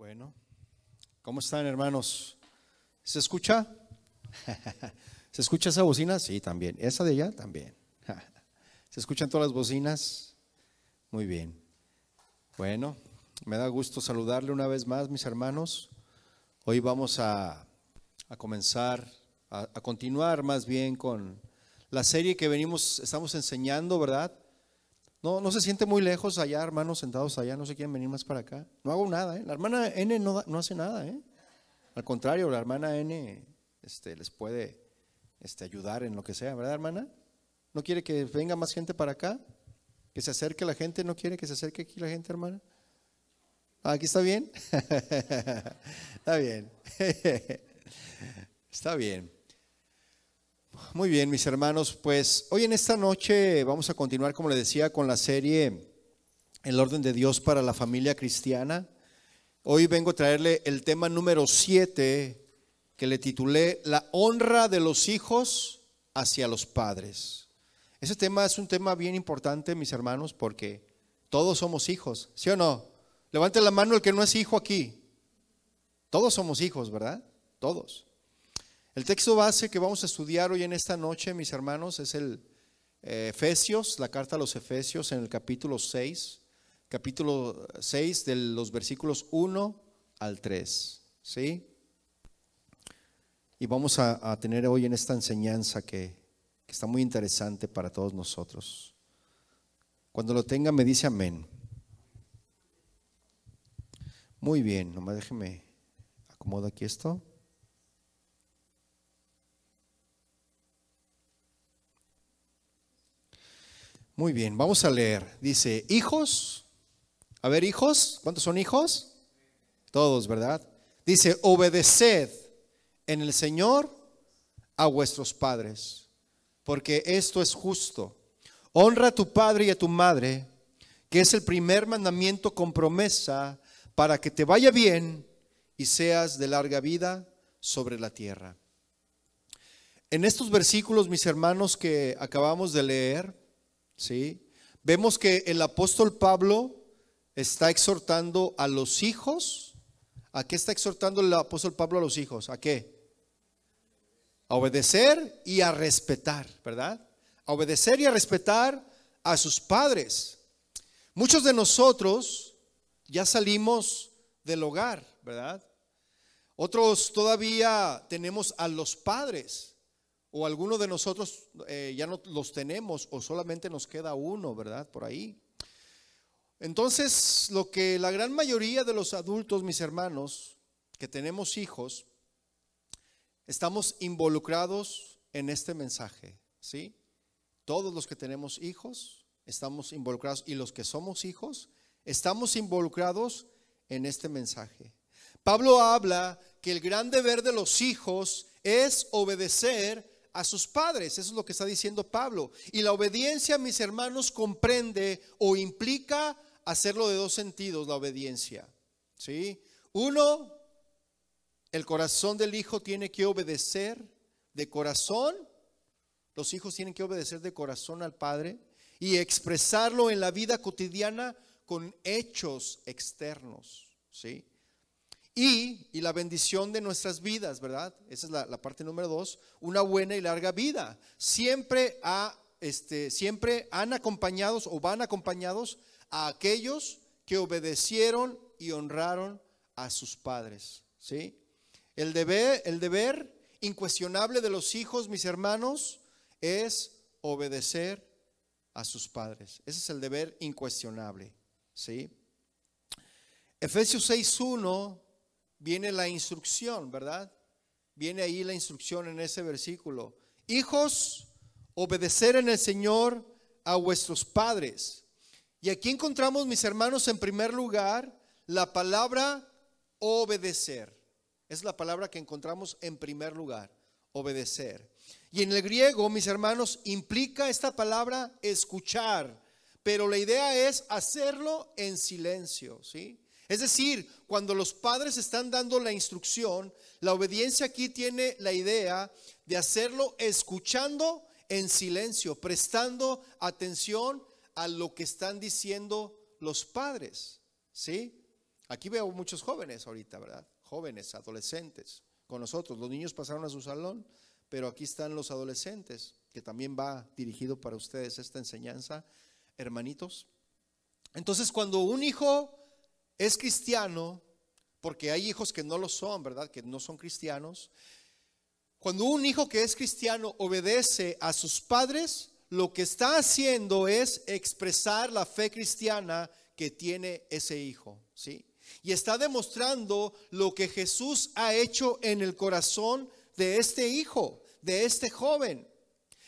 Bueno, ¿cómo están, hermanos? ¿Se escucha? ¿Se escucha esa bocina? Sí, también. ¿Esa de allá? También. ¿Se escuchan todas las bocinas? Muy bien. Bueno, me da gusto saludarle una vez más, mis hermanos. Hoy vamos a comenzar, a continuar más bien con la serie que estamos enseñando, ¿verdad? No se siente muy lejos allá, hermanos, sentados allá, no se quieren venir más para acá. No hago nada, ¿eh? La hermana N no hace nada, ¿eh? Al contrario, la hermana N les puede ayudar en lo que sea, ¿verdad, hermana? ¿No quiere que venga más gente para acá? ¿Que se acerque la gente? ¿No quiere que se acerque aquí la gente, hermana? ¿Aquí está bien? Está bien. Está bien. Muy bien, mis hermanos, pues hoy en esta noche vamos a continuar, como le decía, con la serie El orden de Dios para la familia cristiana. Hoy vengo a traerle el tema número 7, que le titulé La honra de los hijos hacia los padres. Ese tema es un tema bien importante, mis hermanos, porque todos somos hijos, ¿sí o no? Levante la mano el que no es hijo aquí. Todos somos hijos, ¿verdad? Todos. El texto base que vamos a estudiar hoy en esta noche, mis hermanos, es el Efesios, la carta a los Efesios en el capítulo 6 de los versículos 1 al 3, ¿sí? Y vamos a tener hoy en esta enseñanza que está muy interesante para todos nosotros. Cuando lo tenga me dice amén. Muy bien, nomás déjeme acomodo aquí esto. Muy bien, vamos a leer. Dice, hijos, a ver, hijos, ¿cuántos son hijos? Todos, ¿verdad? Dice, obedeced en el Señor a vuestros padres, porque esto es justo. Honra a tu padre y a tu madre, que es el primer mandamiento con promesa para que te vaya bien y seas de larga vida sobre la tierra. En estos versículos, mis hermanos, que acabamos de leer, ¿sí? Vemos que el apóstol Pablo está exhortando a los hijos. ¿A qué está exhortando el apóstol Pablo a los hijos? ¿A qué? A obedecer y a respetar, ¿verdad? A obedecer y a respetar a sus padres. Muchos de nosotros ya salimos del hogar, ¿verdad? Otros todavía tenemos a los padres. O algunos de nosotros ya no los tenemos o solamente nos queda uno, ¿verdad? Por ahí. Entonces, lo que la gran mayoría de los adultos, mis hermanos, que tenemos hijos, estamos involucrados en este mensaje, ¿sí? Todos los que tenemos hijos estamos involucrados y los que somos hijos estamos involucrados en este mensaje. Pablo habla que el gran deber de los hijos es obedecer a sus padres. Eso es lo que está diciendo Pablo. Y la obediencia, mis hermanos, comprende o implica hacerlo de dos sentidos, la obediencia, ¿sí? Uno, el corazón del hijo tiene que obedecer de corazón. Los hijos tienen que obedecer de corazón al padre y expresarlo en la vida cotidiana con hechos externos, ¿sí? Y la bendición de nuestras vidas, ¿verdad? Esa es la parte número 2, una buena y larga vida. Siempre han acompañados o van acompañados a aquellos que obedecieron y honraron a sus padres, ¿sí? El deber incuestionable de los hijos, mis hermanos, es obedecer a sus padres. Ese es el deber incuestionable, ¿sí? Efesios 6:1 viene la instrucción, ¿verdad? Viene ahí la instrucción en ese versículo. Hijos, obedecer en el Señor a vuestros padres. Y aquí encontramos, mis hermanos, en primer lugar, la palabra obedecer. Es la palabra que encontramos en primer lugar, obedecer. Y en el griego, mis hermanos, implica esta palabra escuchar, pero la idea es hacerlo en silencio, ¿sí? Es decir, cuando los padres están dando la instrucción, la obediencia aquí tiene la idea de hacerlo escuchando en silencio, prestando atención a lo que están diciendo los padres, ¿sí? Aquí veo muchos jóvenes ahorita, ¿verdad? Jóvenes, adolescentes con nosotros. Los niños pasaron a su salón, pero aquí están los adolescentes, que también va dirigido para ustedes esta enseñanza, hermanitos. Entonces, cuando un hijo es cristiano, porque hay hijos que no lo son, ¿verdad? Que no son cristianos. Cuando un hijo que es cristiano obedece a sus padres, lo que está haciendo es expresar la fe cristiana que tiene ese hijo, ¿sí? Y está demostrando lo que Jesús ha hecho en el corazón de este hijo, de este joven.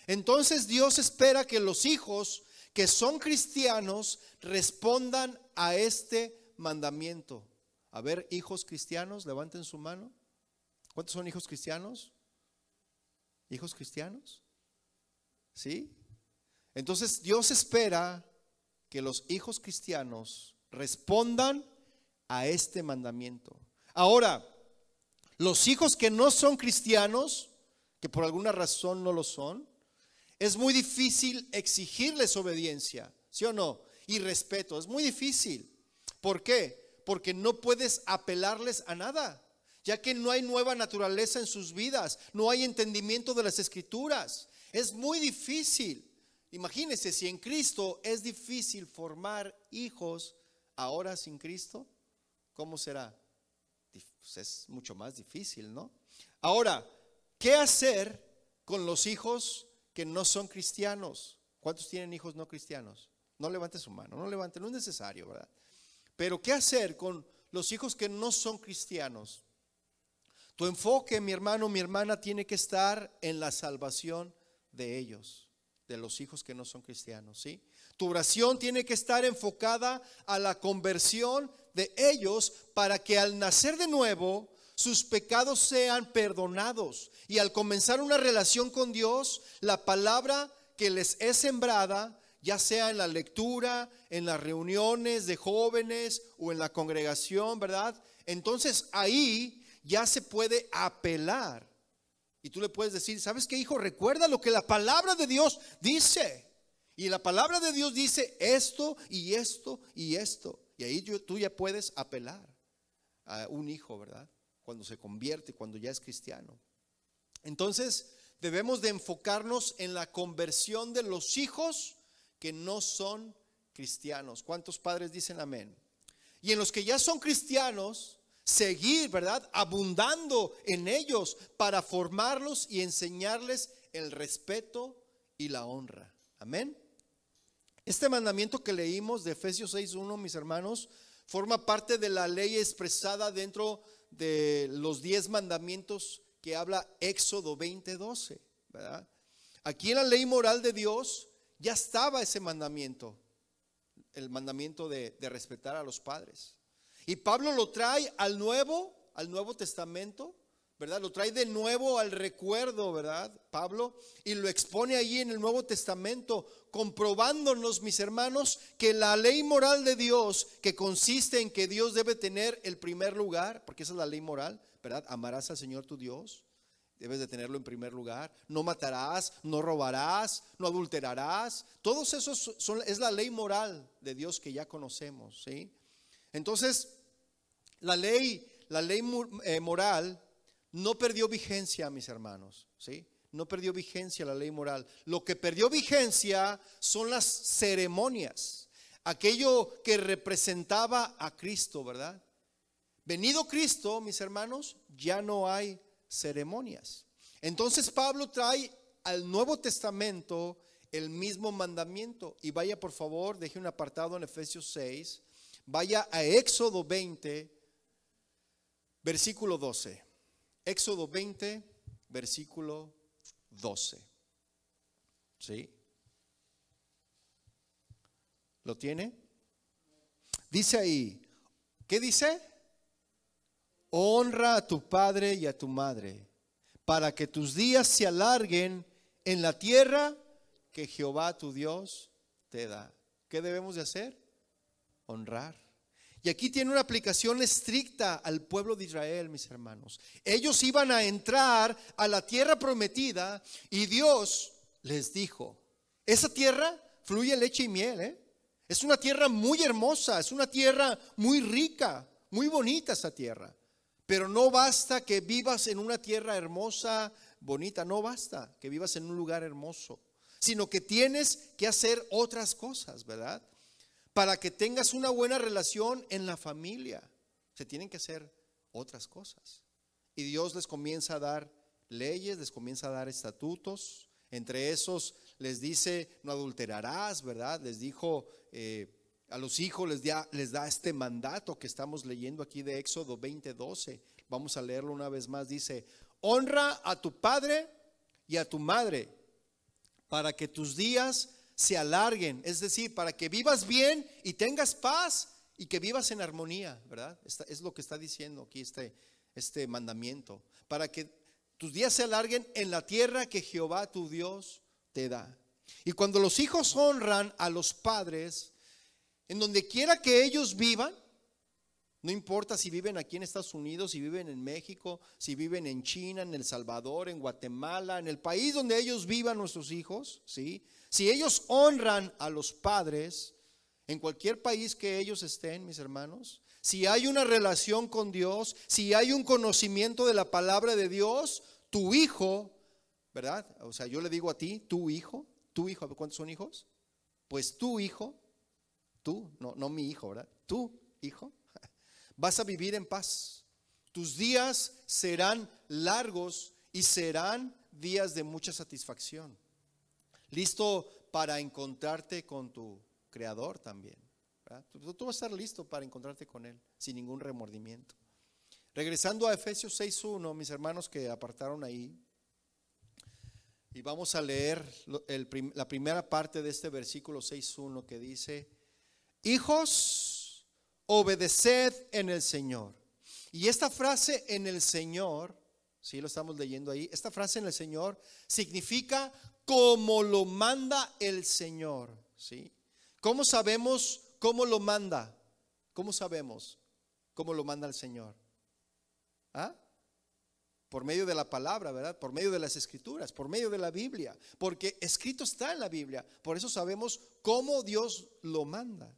Entonces Dios espera que los hijos que son cristianos respondan a este mandamiento. A ver, hijos cristianos, levanten su mano. ¿Cuántos son hijos cristianos? ¿Hijos cristianos? ¿Sí? Entonces Dios espera que los hijos cristianos respondan a este mandamiento. Ahora, los hijos que no son cristianos, que por alguna razón no lo son, es muy difícil exigirles obediencia, ¿sí o no? Y respeto, es muy difícil. ¿Por qué? Porque no puedes apelarles a nada, ya que no hay nueva naturaleza en sus vidas, no hay entendimiento de las escrituras. Es muy difícil. Imagínense, si en Cristo es difícil formar hijos, ahora sin Cristo, ¿cómo será? Pues es mucho más difícil, ¿no? Ahora, ¿qué hacer con los hijos que no son cristianos? ¿Cuántos tienen hijos no cristianos? No levante su mano, no levante, no es necesario, ¿verdad? Pero ¿qué hacer con los hijos que no son cristianos? Tu enfoque, mi hermano, mi hermana, tiene que estar en la salvación de ellos, de los hijos que no son cristianos, ¿sí? Tu oración tiene que estar enfocada a la conversión de ellos para que al nacer de nuevo sus pecados sean perdonados, y al comenzar una relación con Dios, la palabra que les es sembrada, ya sea en la lectura, en las reuniones de jóvenes o en la congregación, ¿verdad? Entonces ahí ya se puede apelar. Y tú le puedes decir, ¿sabes qué, hijo? Recuerda lo que la palabra de Dios dice. Y la palabra de Dios dice esto y esto y esto. Y ahí tú ya puedes apelar a un hijo, ¿verdad? Cuando se convierte, cuando ya es cristiano. Entonces debemos de enfocarnos en la conversión de los hijos que no son cristianos. ¿Cuántos padres dicen amén? Y en los que ya son cristianos, seguir, ¿verdad? Abundando en ellos para formarlos y enseñarles el respeto y la honra. Amén. Este mandamiento que leímos de Efesios 6:1, mis hermanos, forma parte de la ley expresada dentro de los 10 mandamientos que habla Éxodo 20:12, ¿verdad? Aquí en la ley moral de Dios ya estaba ese mandamiento, el mandamiento de respetar a los padres. Y Pablo lo trae al Nuevo Testamento, ¿verdad? Lo trae de nuevo al recuerdo, ¿verdad? Pablo, y lo expone allí en el Nuevo Testamento, comprobándonos, mis hermanos, que la ley moral de Dios, que consiste en que Dios debe tener el primer lugar, porque esa es la ley moral, ¿verdad? Amarás al Señor tu Dios, debes de tenerlo en primer lugar. No matarás, no robarás, no adulterarás. Todos esos es la ley moral de Dios que ya conocemos, ¿sí? Entonces, la ley moral no perdió vigencia, mis hermanos, ¿sí? No perdió vigencia la ley moral. Lo que perdió vigencia son las ceremonias, aquello que representaba a Cristo, ¿verdad? Venido Cristo, mis hermanos, ya no hay ceremonias. Entonces Pablo trae al Nuevo Testamento el mismo mandamiento. Y vaya, por favor, deje un apartado en Efesios 6. Vaya a Éxodo 20, versículo 12. Éxodo 20, versículo 12. ¿Sí? ¿Lo tiene? Dice ahí, ¿qué dice? Honra a tu padre y a tu madre, para que tus días se alarguen en la tierra que Jehová tu Dios te da. ¿Qué debemos de hacer? Honrar. Y aquí tiene una aplicación estricta al pueblo de Israel, mis hermanos. Ellos iban a entrar a la tierra prometida y Dios les dijo, esa tierra fluye leche y miel, Es una tierra muy hermosa, es una tierra muy rica, muy bonita esa tierra, pero no basta que vivas en una tierra hermosa, bonita, no basta que vivas en un lugar hermoso, sino que tienes que hacer otras cosas, ¿verdad? Para que tengas una buena relación en la familia, se tienen que hacer otras cosas. Y Dios les comienza a dar leyes, les comienza a dar estatutos. Entre esos les dice: no adulterarás, ¿verdad? Les dijo a los hijos, les da este mandato que estamos leyendo aquí de Éxodo 20:12. Vamos a leerlo una vez más. Dice: honra a tu padre y a tu madre, para que tus días se alarguen. Es decir, para que vivas bien y tengas paz y que vivas en armonía, ¿verdad? Es lo que está diciendo aquí este mandamiento. Para que tus días se alarguen en la tierra que Jehová tu Dios te da. Y cuando los hijos honran a los padres, en donde quiera que ellos vivan, no importa si viven aquí en Estados Unidos, si viven en México, si viven en China, en El Salvador, en Guatemala, en el país donde ellos vivan nuestros hijos, ¿sí? Si ellos honran a los padres, en cualquier país que ellos estén, mis hermanos, si hay una relación con Dios, si hay un conocimiento de la palabra de Dios, tu hijo, ¿verdad? O sea, yo le digo a ti, tu hijo, ¿cuántos son hijos? Pues tu hijo, tú, no mi hijo, ¿verdad? Tu hijo, vas a vivir en paz. Tus días serán largos y serán días de mucha satisfacción. Listo para encontrarte con tu Creador también, ¿verdad? Tú vas a estar listo para encontrarte con Él sin ningún remordimiento. Regresando a Efesios 6:1, mis hermanos que apartaron ahí, y vamos a leer la primera parte de este versículo 6:1 que dice: hijos, obedeced en el Señor. Y esta frase en el Señor, sí lo estamos leyendo ahí, esta frase en el Señor significa como lo manda el Señor, ¿sí? ¿Cómo sabemos cómo lo manda? ¿Cómo sabemos cómo lo manda el Señor? ¿Ah? Por medio de la palabra, ¿verdad? Por medio de las escrituras, por medio de la Biblia, porque escrito está en la Biblia. Por eso sabemos cómo Dios lo manda.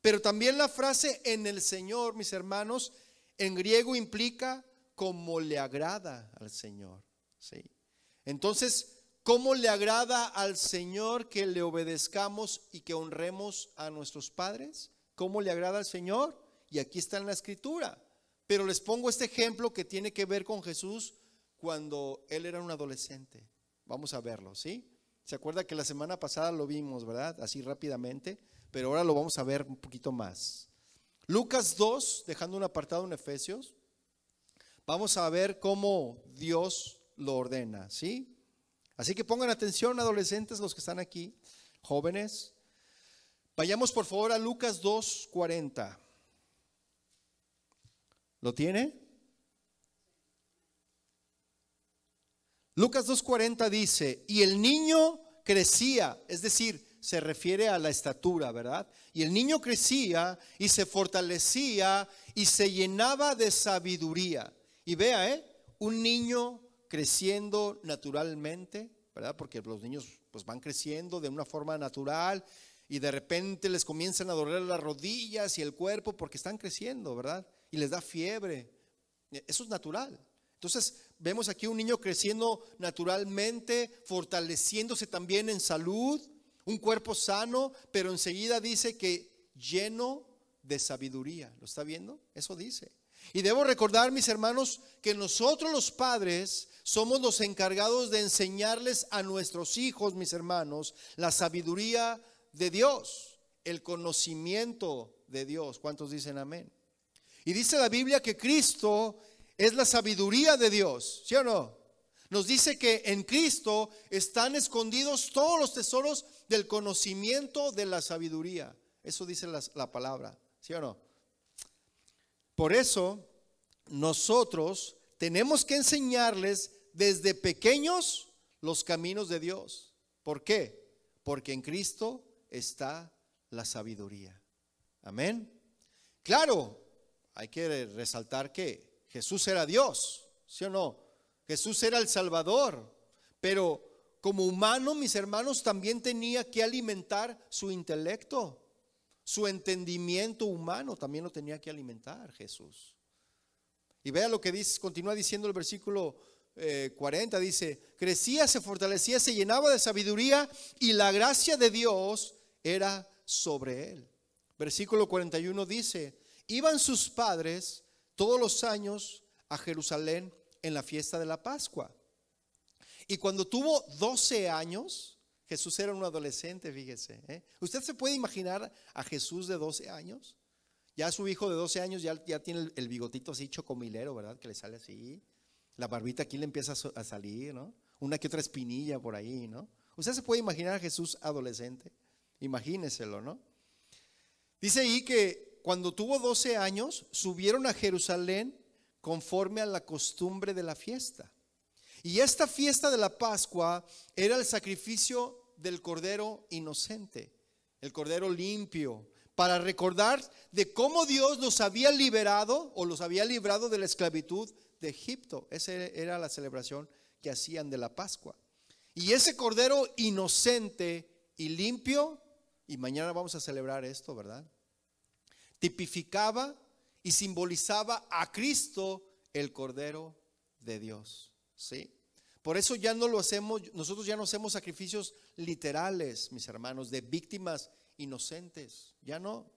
Pero también la frase en el Señor, mis hermanos, en griego implica como le agrada al Señor, ¿sí? Entonces, ¿cómo le agrada al Señor que le obedezcamos y que honremos a nuestros padres? ¿Cómo le agrada al Señor? Y aquí está en la escritura. Pero les pongo este ejemplo que tiene que ver con Jesús cuando Él era un adolescente. Vamos a verlo, ¿sí? ¿Se acuerda que la semana pasada lo vimos, verdad? Así rápidamente, pero ahora lo vamos a ver un poquito más. Lucas 2, dejando un apartado en Efesios, vamos a ver cómo Dios lo ordena, ¿sí? Así que pongan atención, adolescentes, los que están aquí, jóvenes. Vayamos por favor a Lucas 2:40. ¿Lo tiene? Lucas 2:40 dice: y el niño crecía, es decir, se refiere a la estatura, ¿verdad? Y el niño crecía y se fortalecía y se llenaba de sabiduría. Y vea, un niño creciendo naturalmente, ¿verdad? Porque los niños pues van creciendo de una forma natural y de repente les comienzan a doler las rodillas y el cuerpo porque están creciendo, ¿verdad? Y les da fiebre. Eso es natural. Entonces vemos aquí un niño creciendo naturalmente, fortaleciéndose también en salud, un cuerpo sano, pero enseguida dice que lleno de sabiduría. ¿Lo está viendo? Eso dice. Y debo recordar, mis hermanos, que nosotros los padres somos los encargados de enseñarles a nuestros hijos, mis hermanos, la sabiduría de Dios, el conocimiento de Dios. ¿Cuántos dicen amén? Y dice la Biblia que Cristo es la sabiduría de Dios, ¿sí o no? Nos dice que en Cristo están escondidos todos los tesoros del conocimiento de la sabiduría. Eso dice la palabra, ¿sí o no? Por eso nosotros tenemos que enseñarles desde pequeños los caminos de Dios. ¿Por qué? Porque en Cristo está la sabiduría. Amén. Claro, hay que resaltar que Jesús era Dios, ¿sí o no? Jesús era el Salvador, pero como humano, mis hermanos, también tenía que alimentar su intelecto, Su entendimiento humano también lo tenía que alimentar Jesús. Y vea lo que dice, continúa diciendo el versículo 40, dice: crecía, se fortalecía, se llenaba de sabiduría y la gracia de Dios era sobre él. Versículo 41 dice: iban sus padres todos los años a Jerusalén en la fiesta de la Pascua. Y cuando tuvo 12 años, Jesús era un adolescente, fíjese. ¿Usted se puede imaginar a Jesús de 12 años? Ya su hijo de 12 años ya tiene el bigotito así chocomilero, ¿verdad? Que le sale así. La barbita aquí le empieza a salir, ¿no? Una que otra espinilla por ahí, ¿no? ¿Usted se puede imaginar a Jesús adolescente? Imagíneselo, ¿no? Dice ahí que cuando tuvo 12 años, subieron a Jerusalén conforme a la costumbre de la fiesta. Y esta fiesta de la Pascua era el sacrificio del cordero inocente, el cordero limpio, para recordar de cómo Dios los había liberado o los había librado de la esclavitud de Egipto. Esa era la celebración que hacían de la Pascua. Y ese cordero inocente y limpio, y mañana vamos a celebrar esto, ¿verdad? Tipificaba y simbolizaba a Cristo, el Cordero de Dios, ¿sí? Por eso ya no lo hacemos, nosotros ya no hacemos sacrificios literales, mis hermanos, de víctimas inocentes, ya no.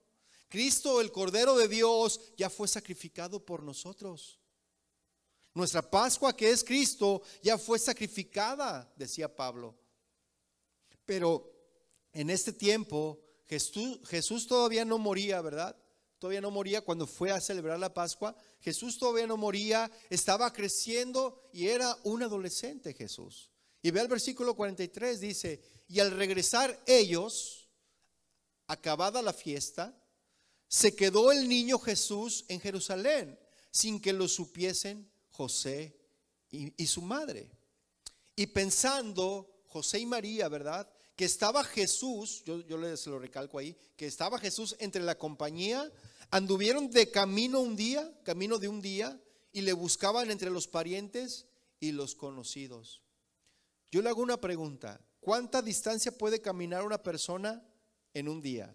Cristo, el Cordero de Dios, ya fue sacrificado por nosotros. Nuestra Pascua, que es Cristo, ya fue sacrificada, decía Pablo. Pero en este tiempo Jesús todavía no moría, ¿verdad? Todavía no moría cuando fue a celebrar la Pascua. Jesús todavía no moría, estaba creciendo y era un adolescente Jesús. Y ve el versículo 43, dice: y al regresar ellos, acabada la fiesta, se quedó el niño Jesús en Jerusalén, sin que lo supiesen José y su madre. Y pensando José y María, ¿verdad?, que estaba Jesús, yo les lo recalco ahí, que estaba Jesús entre la compañía, anduvieron de camino de un día, y le buscaban entre los parientes y los conocidos. Yo le hago una pregunta: ¿cuánta distancia puede caminar una persona en un día?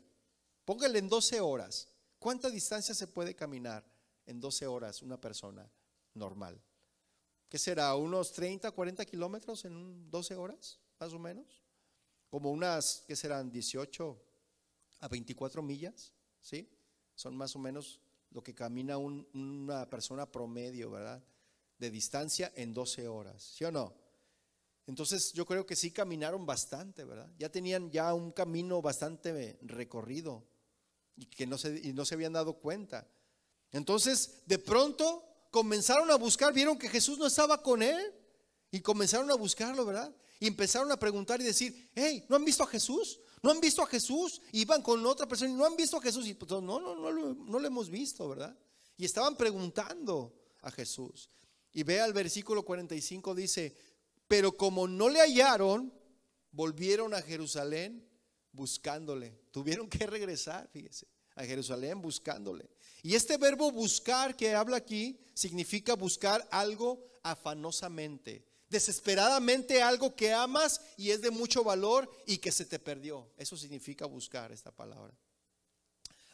Póngale en 12 horas. ¿Cuánta distancia se puede caminar en 12 horas una persona normal? ¿Qué será? ¿Unos 30, 40 kilómetros en 12 horas? Más o menos. Como unas, ¿qué serán? 18 a 24 millas, ¿sí? Son más o menos lo que camina una persona promedio, ¿verdad? De distancia en 12 horas, ¿sí o no? Entonces yo creo que sí caminaron bastante, ¿verdad? Ya tenían ya un camino bastante recorrido y que no se habían dado cuenta. Entonces de pronto comenzaron a buscar, vieron que Jesús no estaba con él y comenzaron a buscarlo, ¿verdad? Y empezaron a preguntar y decir: hey, ¿no han visto a Jesús? ¿No han visto a Jesús? Y iban con otra persona y no han visto a Jesús. Y pues, no lo hemos visto, ¿verdad? Y estaban preguntando a Jesús. Y vea el versículo 45, dice: pero como no le hallaron, volvieron a Jerusalén buscándole. Tuvieron que regresar, fíjese, a Jerusalén buscándole. Y este verbo buscar que habla aquí significa buscar algo afanosamente, desesperadamente, algo que amas y es de mucho valor y que se te perdió. Eso significa buscar, esta palabra.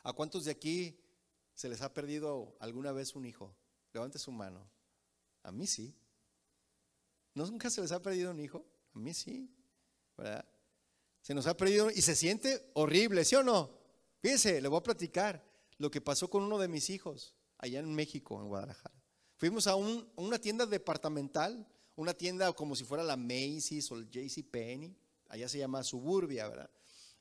¿A cuántos de aquí se les ha perdido alguna vez un hijo? Levante su mano. A mí sí. ¿No nunca se les ha perdido un hijo? A mí sí, ¿verdad? Se nos ha perdido y se siente horrible, ¿sí o no? Fíjense, le voy a platicar lo que pasó con uno de mis hijos allá en México, en Guadalajara. Fuimos a una tienda departamental, una tienda como si fuera la Macy's o el JCPenney, allá se llama Suburbia, ¿verdad?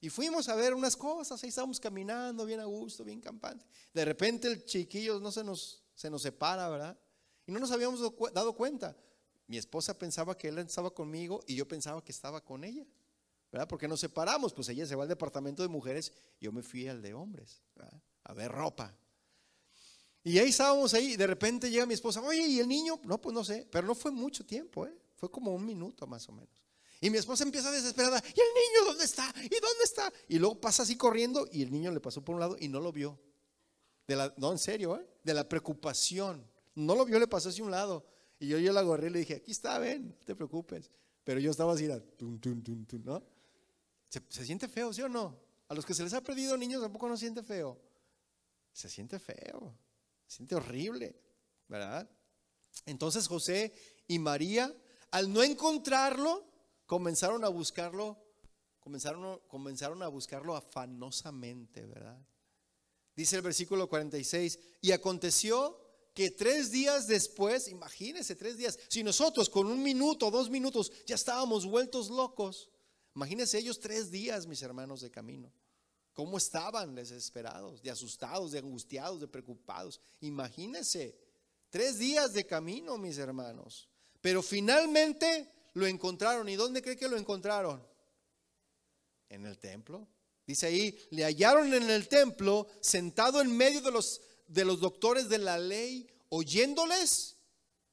Y fuimos a ver unas cosas, ahí estábamos caminando bien a gusto, bien campante. De repente el chiquillo se nos separa, ¿verdad? Y no nos habíamos dado cuenta. Mi esposa pensaba que él estaba conmigo y yo pensaba que estaba con ella, ¿verdad? Porque nos separamos, pues ella se va al departamento de mujeres y yo me fui al de hombres, ¿verdad?, a ver ropa. Y ahí estábamos ahí y de repente llega mi esposa: oye, ¿y el niño? No, pues no sé, pero no fue mucho tiempo, fue como un minuto más o menos. Y mi esposa empieza desesperada: ¿y el niño dónde está? ¿Y dónde está? Y luego pasa así corriendo y el niño le pasó por un lado y no lo vio. No, en serio, de la preocupación. No lo vio, le pasó hacia un lado. Y yo la agarré y le dije: aquí está, ven, no te preocupes. Pero yo estaba así, ¿no? Se siente feo, ¿sí o no? A los que se les ha perdido niños, ¿tampoco no siente feo? Se siente feo, se siente horrible, ¿verdad? Entonces José y María, al no encontrarlo, comenzaron a buscarlo afanosamente, ¿verdad? Dice el versículo 46, y aconteció que 3 días después, imagínense 3 días, si nosotros con 1 minuto, 2 minutos ya estábamos vueltos locos, imagínense ellos 3 días, mis hermanos, de camino. ¿Cómo estaban desesperados, de asustados, de angustiados, de preocupados? Imagínense, 3 días de camino, mis hermanos. Pero finalmente lo encontraron. ¿Y dónde cree que lo encontraron? En el templo. Dice ahí, le hallaron en el templo, sentado en medio de los doctores de la ley, oyéndoles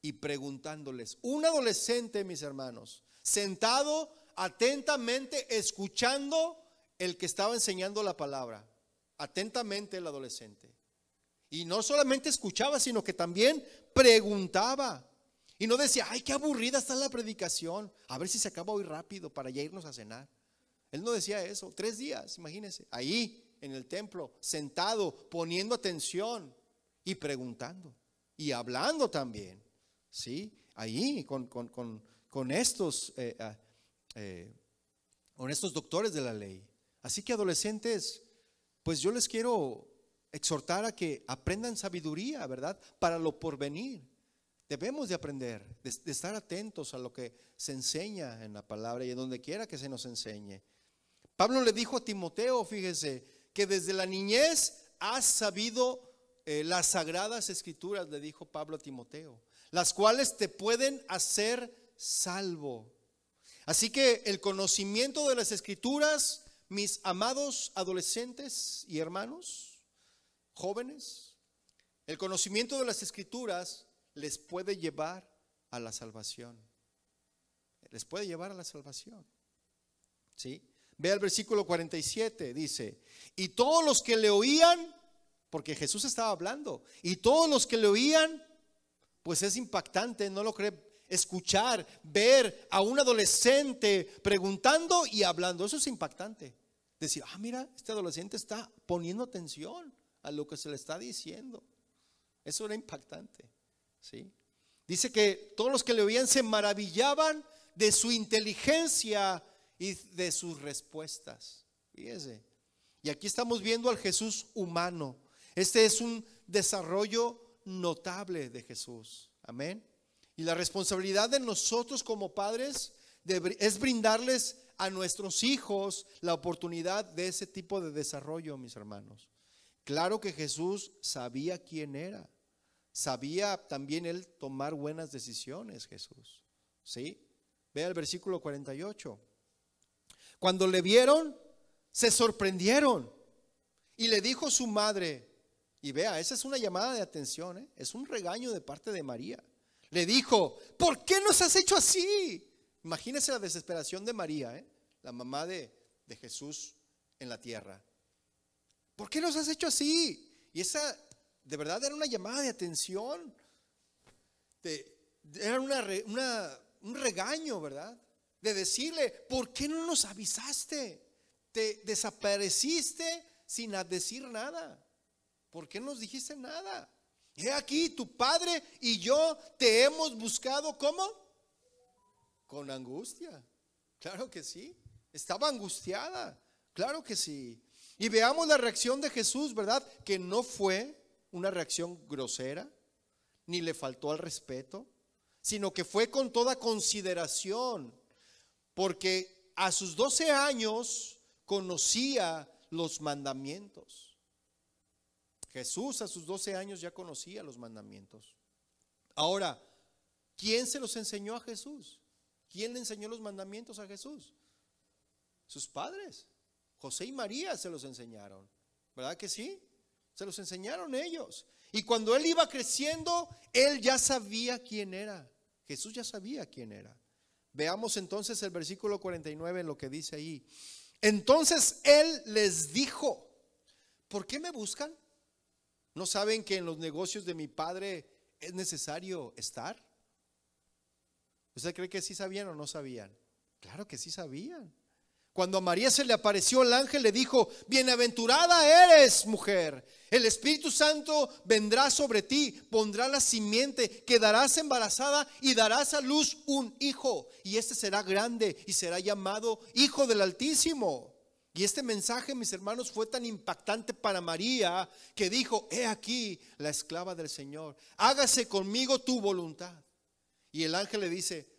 y preguntándoles. Un adolescente, mis hermanos, sentado atentamente, escuchando el que estaba enseñando la palabra. Atentamente el adolescente. Y no solamente escuchaba, sino que también preguntaba. Y no decía, ay, qué aburrida está la predicación, a ver si se acaba hoy rápido para ya irnos a cenar. Él no decía eso. 3 días, imagínense, ahí en el templo, sentado, poniendo atención y preguntando y hablando también, ¿sí? Ahí con estos doctores de la ley. Así que adolescentes, pues yo les quiero exhortar a que aprendan sabiduría, ¿verdad? Para lo porvenir. Debemos de aprender, de estar atentos a lo que se enseña en la palabra y en donde quiera que se nos enseñe. Pablo le dijo a Timoteo, fíjese, que desde la niñez has sabido las sagradas escrituras, le dijo Pablo a Timoteo, las cuales te pueden hacer salvo. Así que el conocimiento de las escrituras, mis amados adolescentes y hermanos, jóvenes, el conocimiento de las escrituras les puede llevar a la salvación. Les puede llevar a la salvación. ¿Sí? Ve al versículo 47, dice, y todos los que le oían, porque Jesús estaba hablando, y todos los que le oían, pues es impactante, ¿no lo cree? Escuchar, ver a un adolescente preguntando y hablando, eso es impactante. Decir, mira, este adolescente está poniendo atención a lo que se le está diciendo. Eso era impactante, ¿sí? Dice que todos los que le oían se maravillaban de su inteligencia y de sus respuestas. Fíjese. Y aquí estamos viendo al Jesús humano. Este es un desarrollo notable de Jesús. Amén. Y la responsabilidad de nosotros como padres es brindarles a nuestros hijos la oportunidad de ese tipo de desarrollo, mis hermanos. Claro que Jesús sabía quién era. Sabía también él tomar buenas decisiones, Jesús. ¿Sí? Ve al versículo 48. Cuando le vieron, se sorprendieron. Y le dijo su madre, y vea, esa es una llamada de atención, es un regaño de parte de María. Le dijo, ¿por qué nos has hecho así? Imagínese la desesperación de María, la mamá de Jesús en la tierra. ¿Por qué nos has hecho así? Y esa de verdad era una llamada de atención. Era un regaño, ¿verdad? De decirle, ¿por qué no nos avisaste? Te desapareciste sin decir nada. ¿Por qué no nos dijiste nada? He aquí, tu padre y yo te hemos buscado, ¿cómo? Con angustia. Claro que sí. Estaba angustiada. Claro que sí. Y veamos la reacción de Jesús, ¿verdad? Que no fue una reacción grosera, ni le faltó al respeto, sino que fue con toda consideración, porque a sus 12 años conocía los mandamientos. Jesús a sus 12 años ya conocía los mandamientos. Ahora, ¿quién se los enseñó a Jesús? ¿Quién le enseñó los mandamientos a Jesús? Sus padres. José y María se los enseñaron. ¿Verdad que sí? Se los enseñaron ellos. Y cuando él iba creciendo, él ya sabía quién era. Jesús ya sabía quién era. Veamos entonces el versículo 49 en lo que dice ahí. Entonces él les dijo, ¿por qué me buscan? ¿No saben que en los negocios de mi padre es necesario estar? ¿Usted cree que sí sabían o no sabían? Claro que sí sabían. Cuando a María se le apareció el ángel, le dijo: bienaventurada eres, mujer, el Espíritu Santo vendrá sobre ti, pondrá la simiente, quedarás embarazada y darás a luz un hijo, y este será grande y será llamado Hijo del Altísimo. Y este mensaje, mis hermanos, fue tan impactante para María que dijo: he aquí la esclava del Señor, hágase conmigo tu voluntad. Y el ángel le dice: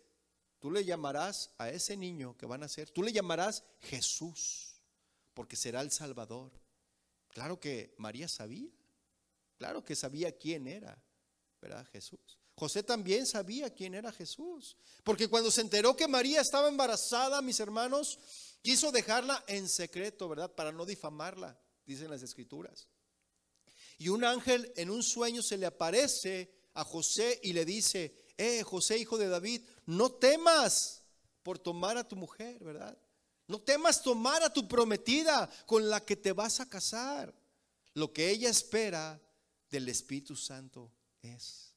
tú le llamarás a ese niño que van a nacer, tú le llamarás Jesús, porque será el Salvador. Claro que María sabía, claro que sabía quién era, ¿verdad? Jesús. José también sabía quién era Jesús, porque cuando se enteró que María estaba embarazada, mis hermanos, quiso dejarla en secreto, ¿verdad? Para no difamarla, dicen las escrituras. Y un ángel en un sueño se le aparece a José y le dice: José, hijo de David, no temas por tomar a tu mujer, ¿verdad? No temas tomar a tu prometida con la que te vas a casar. Lo que ella espera del Espíritu Santo es.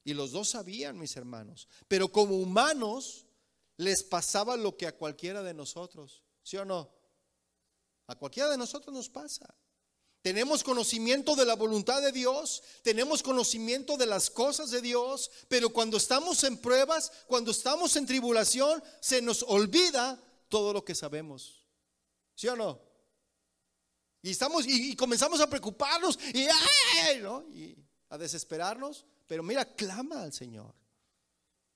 Y los dos sabían, mis hermanos, pero como humanos les pasaba lo que a cualquiera de nosotros, ¿sí o no? A cualquiera de nosotros nos pasa. Tenemos conocimiento de la voluntad de Dios, tenemos conocimiento de las cosas de Dios, pero cuando estamos en pruebas, cuando estamos en tribulación, se nos olvida todo lo que sabemos, ¿sí o no? Y comenzamos a preocuparnos ¿no? Y a desesperarnos, pero mira, clama al Señor.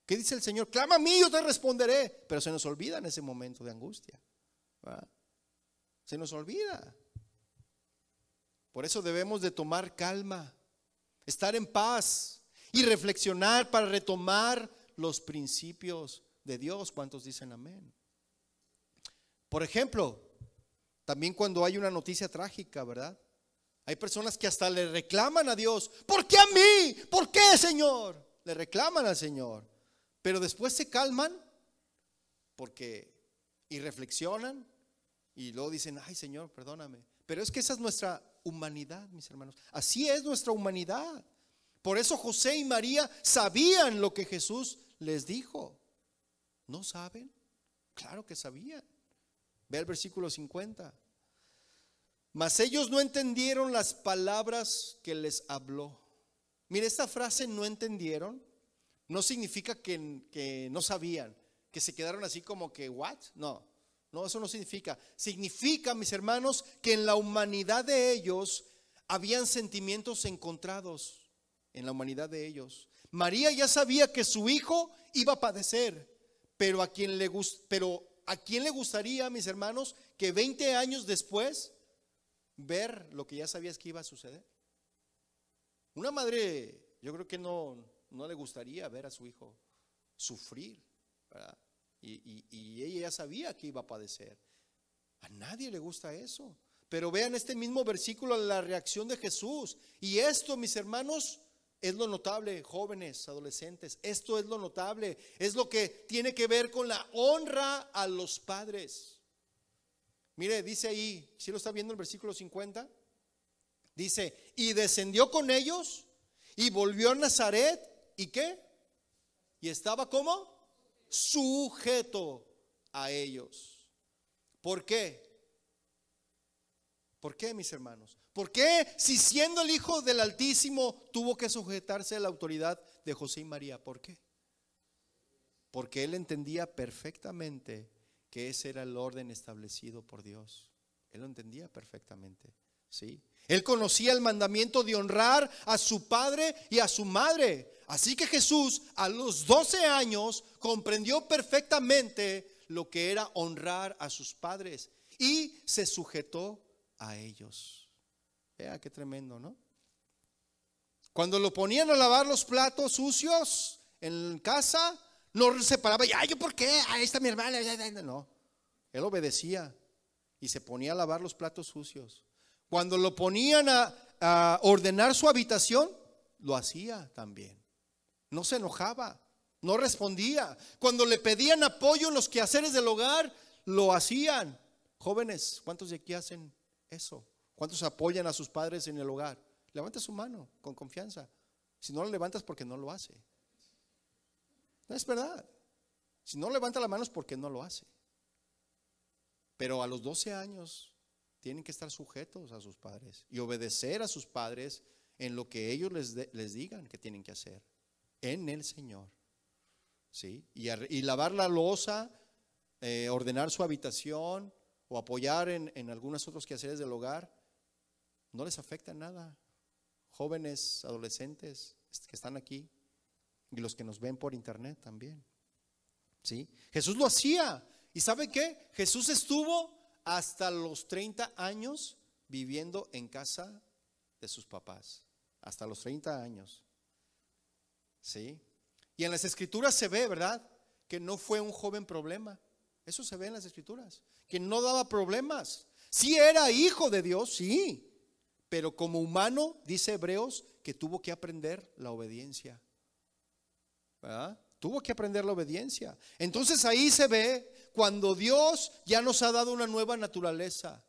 ¿Qué dice el Señor? Clama a mí, yo te responderé. Pero se nos olvida en ese momento de angustia, ¿verdad? Se nos olvida. Por eso debemos de tomar calma, estar en paz y reflexionar para retomar los principios de Dios. ¿Cuántos dicen amén? Por ejemplo, también cuando hay una noticia trágica, ¿verdad? Hay personas que hasta le reclaman a Dios: ¿por qué a mí? ¿Por qué, Señor? Le reclaman al Señor, pero después se calman y reflexionan y luego dicen: ay, Señor, perdóname. Pero es que esa es nuestra humanidad, mis hermanos. Así es nuestra humanidad. Por eso José y María sabían lo que Jesús les dijo. ¿No saben? Claro que sabían. Ve el versículo 50. Mas ellos no entendieron las palabras que les habló. Mire, esta frase "no entendieron" no significa que no sabían, que se quedaron así como que ¿what? No, eso no significa. Significa, mis hermanos, que en la humanidad de ellos habían sentimientos encontrados. En la humanidad de ellos, María ya sabía que su hijo iba a padecer, pero ¿a quién le gustaría, mis hermanos, que 20 años después ver lo que ya sabías que iba a suceder? Una madre, yo creo que no le gustaría ver a su hijo sufrir, ¿verdad? Y ella ya sabía que iba a padecer. A nadie le gusta eso. Pero vean este mismo versículo, la reacción de Jesús. Y esto, mis hermanos, es lo notable, jóvenes, adolescentes. Esto es lo notable. Es lo que tiene que ver con la honra a los padres. Mire, dice ahí, ¿sí lo está viendo el versículo 50? Dice: y descendió con ellos y volvió a Nazaret. ¿Y qué? Y estaba ¿cómo? Sujeto a ellos. ¿Por qué? ¿Por qué, mis hermanos? ¿Por qué, si siendo el Hijo del Altísimo tuvo que sujetarse a la autoridad de José y María? ¿Por qué? Porque él entendía perfectamente que ese era el orden establecido por Dios. Él lo entendía perfectamente, ¿sí? Él conocía el mandamiento de honrar a su padre y a su madre. Así que Jesús, a los 12 años, comprendió perfectamente lo que era honrar a sus padres y se sujetó a ellos. Vea qué tremendo, ¿no? Cuando lo ponían a lavar los platos sucios en casa, no se paraba y: ay, ¿yo por qué? Ahí está mi hermana. No, él obedecía y se ponía a lavar los platos sucios. Cuando lo ponían a ordenar su habitación, lo hacía también. No se enojaba, no respondía. Cuando le pedían apoyo en los quehaceres del hogar, lo hacían. Jóvenes, ¿cuántos de aquí hacen eso? ¿Cuántos apoyan a sus padres en el hogar? Levanta su mano con confianza. Si no lo levantas, porque no lo hace. No es verdad. Si no levanta la mano es porque no lo hace. Pero a los 12 años tienen que estar sujetos a sus padres y obedecer a sus padres en lo que ellos les digan que tienen que hacer en el Señor. ¿Sí? Y lavar la loza, ordenar su habitación o apoyar en algunos otros quehaceres del hogar, no les afecta en nada. Jóvenes, adolescentes que están aquí y los que nos ven por internet también. ¿Sí? Jesús lo hacía. ¿Y sabe qué? Jesús estuvo hasta los 30 años viviendo en casa de sus papás. Hasta los 30 años. ¿Sí? Y en las escrituras se ve, ¿verdad? Que no fue un joven problema. Eso se ve en las escrituras. Que no daba problemas. Sí era hijo de Dios, sí. Pero como humano, dice Hebreos, que tuvo que aprender la obediencia. ¿Verdad? Tuvo que aprender la obediencia. Entonces ahí se ve cuando Dios ya nos ha dado una nueva naturaleza.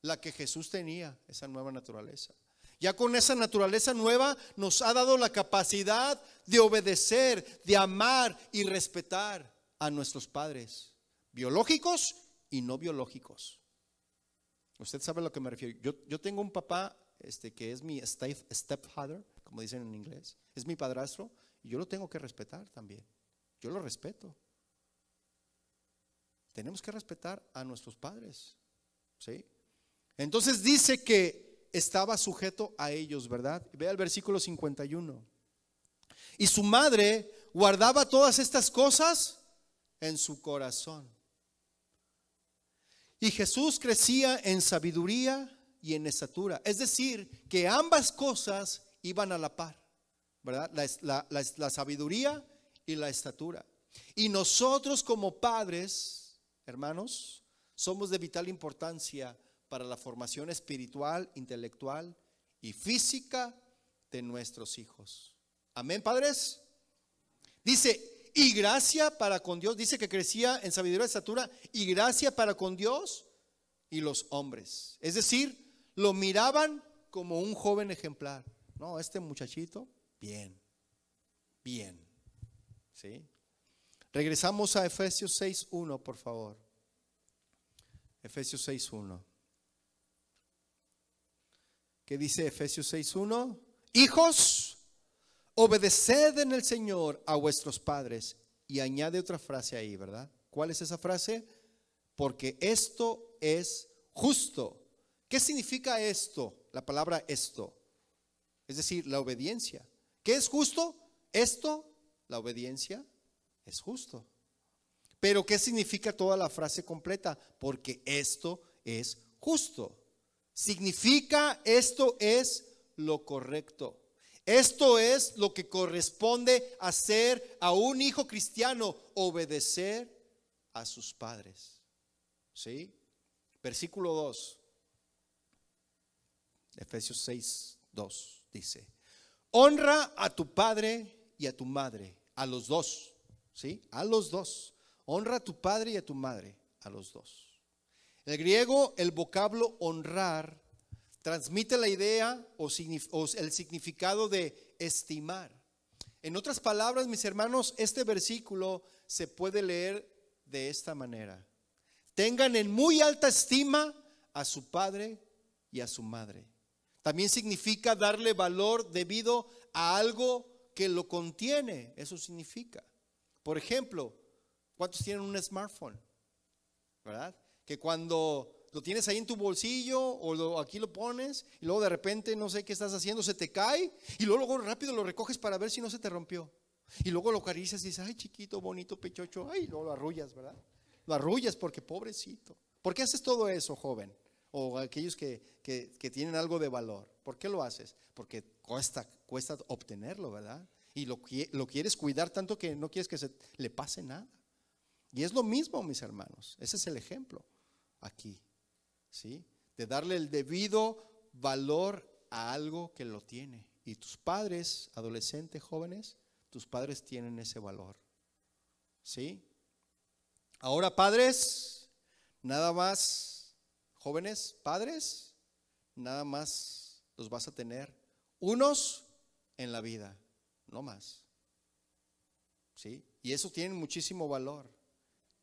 La que Jesús tenía, esa nueva naturaleza. Ya con esa naturaleza nueva nos ha dado la capacidad de obedecer, de amar y respetar a nuestros padres, biológicos y no biológicos. Usted sabe a lo que me refiero. Yo tengo un papá que es mi stepfather, como dicen en inglés. Es mi padrastro y yo lo tengo que respetar también. Yo lo respeto. Tenemos que respetar a nuestros padres. ¿Sí? Entonces dice que estaba sujeto a ellos, ¿verdad? Vea el versículo 51. Y su madre guardaba todas estas cosas en su corazón. Y Jesús crecía en sabiduría y en estatura. Es decir, que ambas cosas iban a la par, ¿verdad? La sabiduría y la estatura. Y nosotros como padres, hermanos, somos de vital importancia para la formación espiritual, intelectual y física de nuestros hijos. Amén, padres. Dice, y gracia para con Dios. Dice que crecía en sabiduría y estatura y gracia para con Dios y los hombres. Es decir, lo miraban como un joven ejemplar. No, este muchachito, bien, bien. ¿Sí? Regresamos a Efesios 6:1, por favor. Efesios 6:1. ¿Qué dice Efesios 6:1? Hijos, obedeced en el Señor a vuestros padres. Y añade otra frase ahí, ¿verdad? ¿Cuál es esa frase? Porque esto es justo. ¿Qué significa esto? La palabra esto. Es decir, la obediencia. ¿Qué es justo? Esto, la obediencia, es justo. Pero ¿qué significa toda la frase completa? Porque esto es justo. Significa esto es lo correcto. Esto es lo que corresponde hacer a un hijo cristiano, obedecer a sus padres. ¿Sí? Versículo 2. Efesios 6:2 dice: honra a tu padre y a tu madre, a los dos. ¿Sí? A los dos. Honra a tu padre y a tu madre, a los dos. En el griego, el vocablo honrar transmite la idea o el significado de estimar. En otras palabras, mis hermanos, este versículo se puede leer de esta manera: tengan en muy alta estima a su padre y a su madre. También significa darle valor debido a algo que lo contiene. Eso significa. Por ejemplo, ¿cuántos tienen un smartphone? ¿Verdad? Que cuando lo tienes ahí en tu bolsillo o aquí lo pones y luego de repente no sé qué estás haciendo, se te cae y luego rápido lo recoges para ver si no se te rompió. Y luego lo acaricias y dices, ay chiquito, bonito, pechocho, ay, luego lo arrullas, ¿verdad? Lo arrullas porque pobrecito. ¿Por qué haces todo eso, joven? O aquellos que tienen algo de valor. ¿Por qué lo haces? Porque cuesta obtenerlo, ¿verdad? Y lo quieres cuidar tanto que no quieres que se le pase nada. Y es lo mismo, mis hermanos. Ese es el ejemplo aquí, ¿sí? De darle el debido valor a algo que lo tiene. Y tus padres, adolescentes, jóvenes, tus padres tienen ese valor, ¿sí? Ahora, padres, nada más, jóvenes, padres, nada más los vas a tener unos en la vida, no más, ¿sí? Y eso tiene muchísimo valor.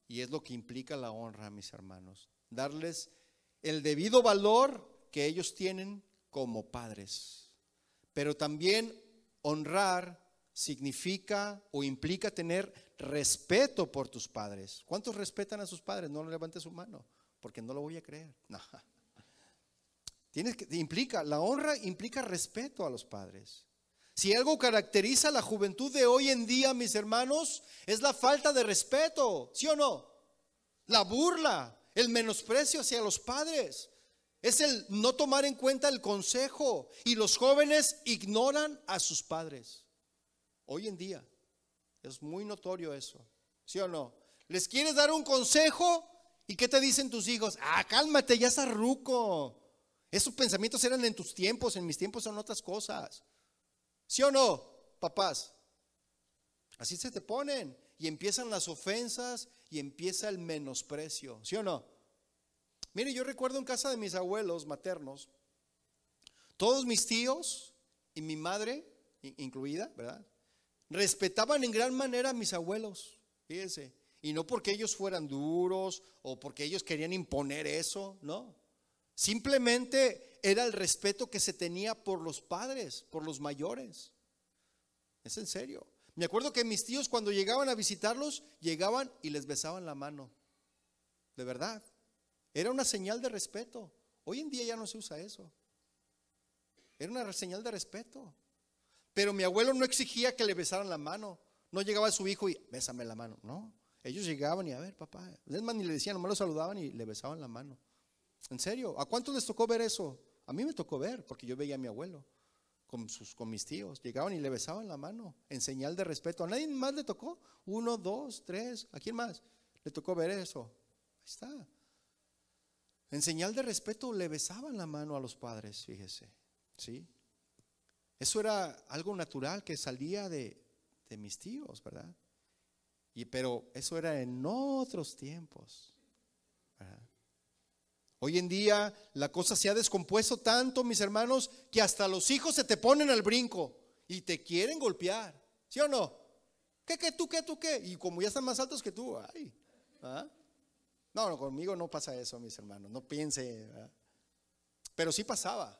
Y es lo que implica la honra, mis hermanos. darles el debido valor que ellos tienen como padres. Pero también honrar significa o implica tener respeto por tus padres. ¿Cuántos respetan a sus padres? No levante su mano, porque no lo voy a creer. No. La honra implica respeto a los padres. Si algo caracteriza a la juventud de hoy en día, mis hermanos, es la falta de respeto, ¿sí o no? La burla, el menosprecio hacia los padres, es el no tomar en cuenta el consejo, y los jóvenes ignoran a sus padres. Hoy en día es muy notorio eso, ¿sí o no? Les quieres dar un consejo y ¿qué te dicen tus hijos? Cálmate, ya estás ruco. Esos pensamientos eran en tus tiempos, en mis tiempos son otras cosas. ¿Sí o no, papás? Así se te ponen y empiezan las ofensas y empieza el menosprecio, ¿sí o no? Mire, yo recuerdo en casa de mis abuelos maternos, todos mis tíos y mi madre incluida, ¿verdad? Respetaban en gran manera a mis abuelos, fíjense, y no porque ellos fueran duros o porque ellos querían imponer eso, no. Simplemente era el respeto que se tenía por los padres, por los mayores. Es en serio. Me acuerdo que mis tíos cuando llegaban a visitarlos, llegaban y les besaban la mano. De verdad. Era una señal de respeto. Hoy en día ya no se usa eso. Era una señal de respeto. Pero mi abuelo no exigía que le besaran la mano. No llegaba a su hijo y bésame la mano. No. Ellos llegaban y a ver, papá. Es más, ni le decían, nomás lo saludaban y le besaban la mano. En serio, ¿a cuántos les tocó ver eso? A mí me tocó ver, porque yo veía a mi abuelo con mis tíos. Llegaban y le besaban la mano en señal de respeto. ¿A nadie más le tocó? 1, 2, 3. ¿A quién más le tocó ver eso? Ahí está. En señal de respeto le besaban la mano a los padres, fíjese. ¿Sí? Eso era algo natural que salía de mis tíos, ¿verdad? Pero eso era en otros tiempos, ¿verdad? Hoy en día la cosa se ha descompuesto tanto, mis hermanos, que hasta los hijos se te ponen al brinco y te quieren golpear, ¿sí o no? ¿Qué? Y como ya están más altos que tú, ay, ¿ah? No, conmigo no pasa eso, mis hermanos, no piense, ¿verdad? Pero sí pasaba.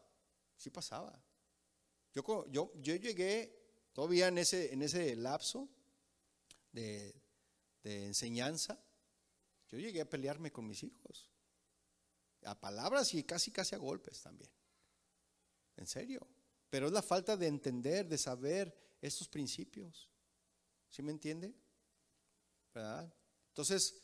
Yo llegué todavía en ese lapso de enseñanza, yo llegué a pelearme con mis hijos. A palabras y casi a golpes también. En serio. Pero es la falta de entender, de saber estos principios. ¿Sí me entiende? ¿Verdad? Entonces,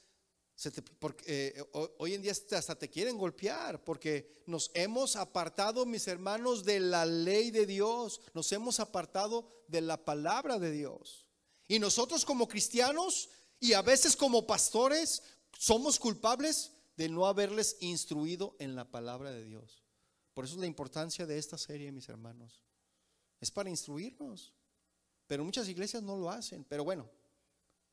hoy en día hasta te quieren golpear porque nos hemos apartado, mis hermanos, de la ley de Dios. Nos hemos apartado de la palabra de Dios. Y nosotros como cristianos y a veces como pastores somos culpables de no haberles instruido en la palabra de Dios. Por eso es la importancia de esta serie, mis hermanos. Es para instruirnos. Pero muchas iglesias no lo hacen. Pero bueno,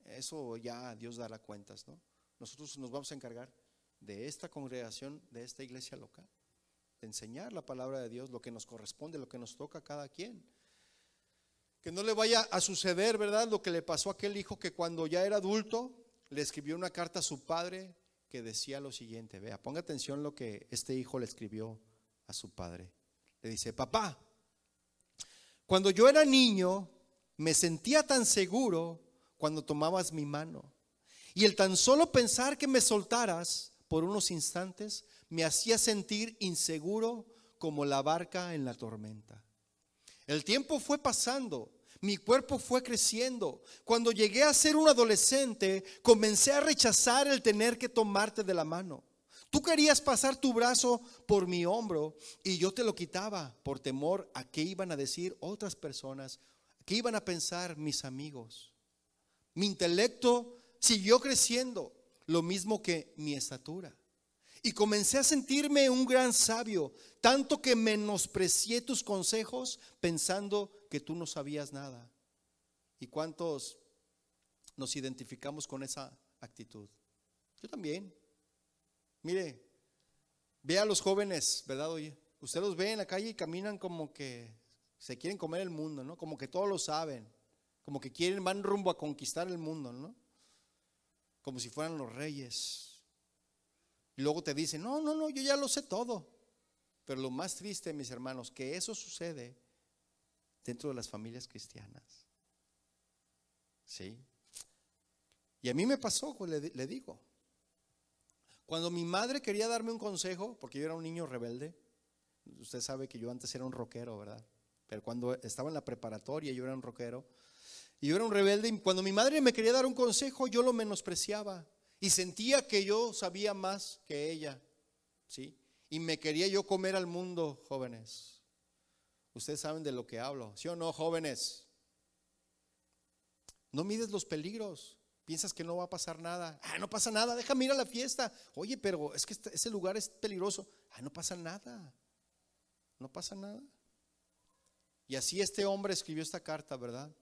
eso ya Dios dará cuentas, ¿no? Nosotros nos vamos a encargar de esta congregación, de esta iglesia local, de enseñar la palabra de Dios, lo que nos corresponde, lo que nos toca a cada quien. Que no le vaya a suceder, ¿verdad?, lo que le pasó a aquel hijo que cuando ya era adulto le escribió una carta a su padre que decía lo siguiente. Vea, ponga atención lo que este hijo le escribió a su padre. Le dice: papá, cuando yo era niño me sentía tan seguro cuando tomabas mi mano, y el tan solo pensar que me soltaras por unos instantes me hacía sentir inseguro como la barca en la tormenta. El tiempo fue pasando, mi cuerpo fue creciendo. Cuando llegué a ser un adolescente, comencé a rechazar el tener que tomarte de la mano. Tú querías pasar tu brazo por mi hombro y yo te lo quitaba por temor a qué iban a decir otras personas, qué iban a pensar mis amigos. Mi intelecto siguió creciendo, lo mismo que mi estatura. Y comencé a sentirme un gran sabio, tanto que menosprecié tus consejos pensando que tú no sabías nada. ¿Y cuántos nos identificamos con esa actitud? Yo también. Mire, ve a los jóvenes, ¿verdad? Oye, usted los ve en la calle y caminan como que se quieren comer el mundo, ¿no? Como que todos lo saben, como que van rumbo a conquistar el mundo, ¿no? Como si fueran los reyes. Y luego te dicen, no, no, no, yo ya lo sé todo. Pero lo más triste, mis hermanos, que eso sucede dentro de las familias cristianas. ¿Sí? Y a mí me pasó, pues le digo. Cuando mi madre quería darme un consejo, porque yo era un niño rebelde. Usted sabe que yo antes era un rockero, ¿verdad? Pero cuando estaba en la preparatoria yo era un rockero. Y yo era un rebelde, y cuando mi madre me quería dar un consejo, yo lo menospreciaba. Y sentía que yo sabía más que ella, ¿sí? Y me quería yo comer al mundo, jóvenes. Ustedes saben de lo que hablo, ¿sí o no, jóvenes? No mides los peligros. Piensas que no va a pasar nada. No pasa nada, déjame ir a la fiesta. Oye, pero es que ese lugar es peligroso. No pasa nada. No pasa nada. Y así este hombre escribió esta carta, ¿verdad?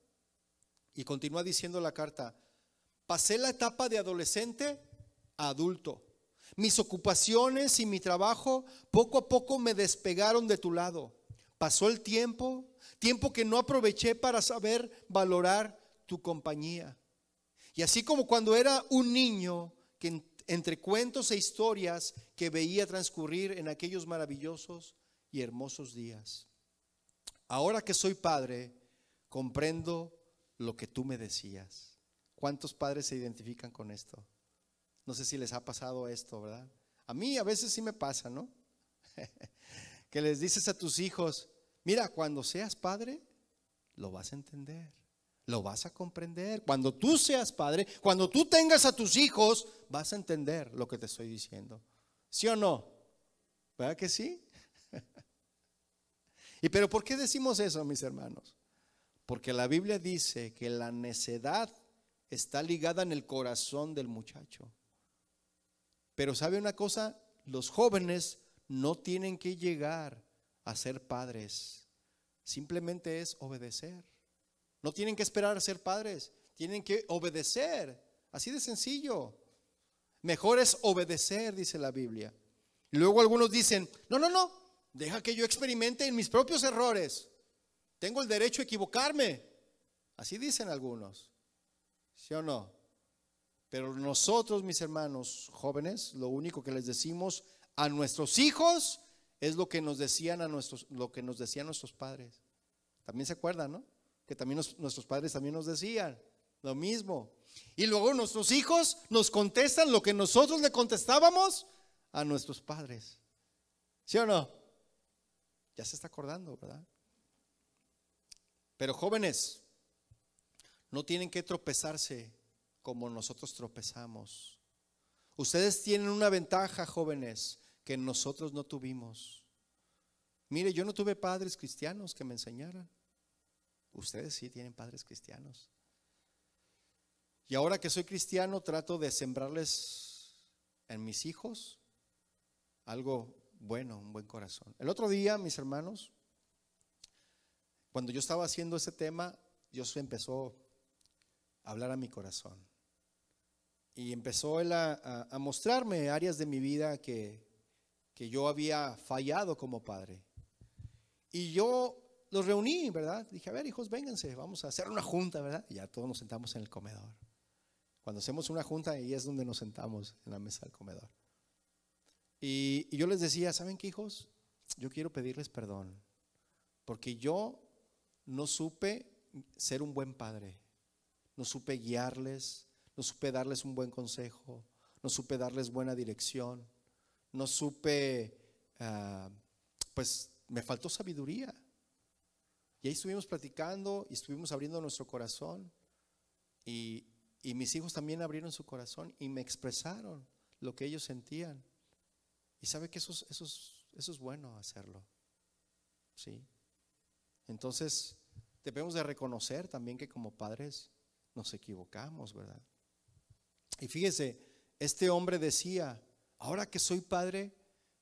Y continúa diciendo la carta: pasé la etapa de adolescente a adulto. Mis ocupaciones y mi trabajo poco a poco me despegaron de tu lado. Pasó el tiempo que no aproveché para saber valorar tu compañía. Y así como cuando era un niño, que entre cuentos e historias que veía transcurrir en aquellos maravillosos y hermosos días. Ahora que soy padre, comprendo lo que tú me decías. ¿Cuántos padres se identifican con esto? No sé si les ha pasado esto, ¿verdad? A mí a veces sí me pasa, ¿no? Que les dices a tus hijos, mira, cuando seas padre, lo vas a entender, lo vas a comprender. Cuando tú seas padre, cuando tú tengas a tus hijos, vas a entender lo que te estoy diciendo. ¿Sí o no? ¿Verdad que sí? ¿Y pero por qué decimos eso, mis hermanos? Porque la Biblia dice que la necedad está ligada en el corazón del muchacho. Pero ¿sabe una cosa? Los jóvenes no tienen que llegar a ser padres. Simplemente es obedecer. No tienen que esperar a ser padres, tienen que obedecer. Así de sencillo. Mejor es obedecer, dice la Biblia. Y luego algunos dicen, no, no, no, deja que yo experimente en mis propios errores. Tengo el derecho a equivocarme. Así dicen algunos. ¿Sí o no? Pero nosotros, mis hermanos jóvenes, lo único que les decimos a nuestros hijos es lo que nos decían nuestros padres. También se acuerdan, ¿no? Que también nuestros padres también nos decían lo mismo. Y luego nuestros hijos nos contestan lo que nosotros le contestábamos a nuestros padres. ¿Sí o no? Ya se está acordando, ¿verdad? Pero jóvenes, no tienen que tropezarse como nosotros tropezamos. Ustedes tienen una ventaja, jóvenes, que nosotros no tuvimos. Mire, yo no tuve padres cristianos que me enseñaran. Ustedes sí tienen padres cristianos. Y ahora que soy cristiano, trato de sembrarles en mis hijos algo bueno, un buen corazón. El otro día, mis hermanos, cuando yo estaba haciendo ese tema, Dios empezó a hablar a mi corazón. Y empezó Él a mostrarme áreas de mi vida que yo había fallado como padre. Y yo los reuní, ¿verdad? Dije, a ver, hijos, vénganse, vamos a hacer una junta, ¿verdad? Y ya todos nos sentamos en el comedor. Cuando hacemos una junta, ahí es donde nos sentamos, en la mesa del comedor. Y yo les decía, ¿saben qué, hijos? Yo quiero pedirles perdón, porque yo no supe ser un buen padre, no supe guiarles, no supe darles un buen consejo, no supe darles buena dirección, no supe, pues me faltó sabiduría. Y ahí estuvimos platicando y estuvimos abriendo nuestro corazón y mis hijos también abrieron su corazón y me expresaron lo que ellos sentían. Y sabe que eso es bueno hacerlo, ¿sí? Entonces debemos de reconocer también que como padres nos equivocamos, ¿verdad? Y fíjese, este hombre decía, ahora que soy padre,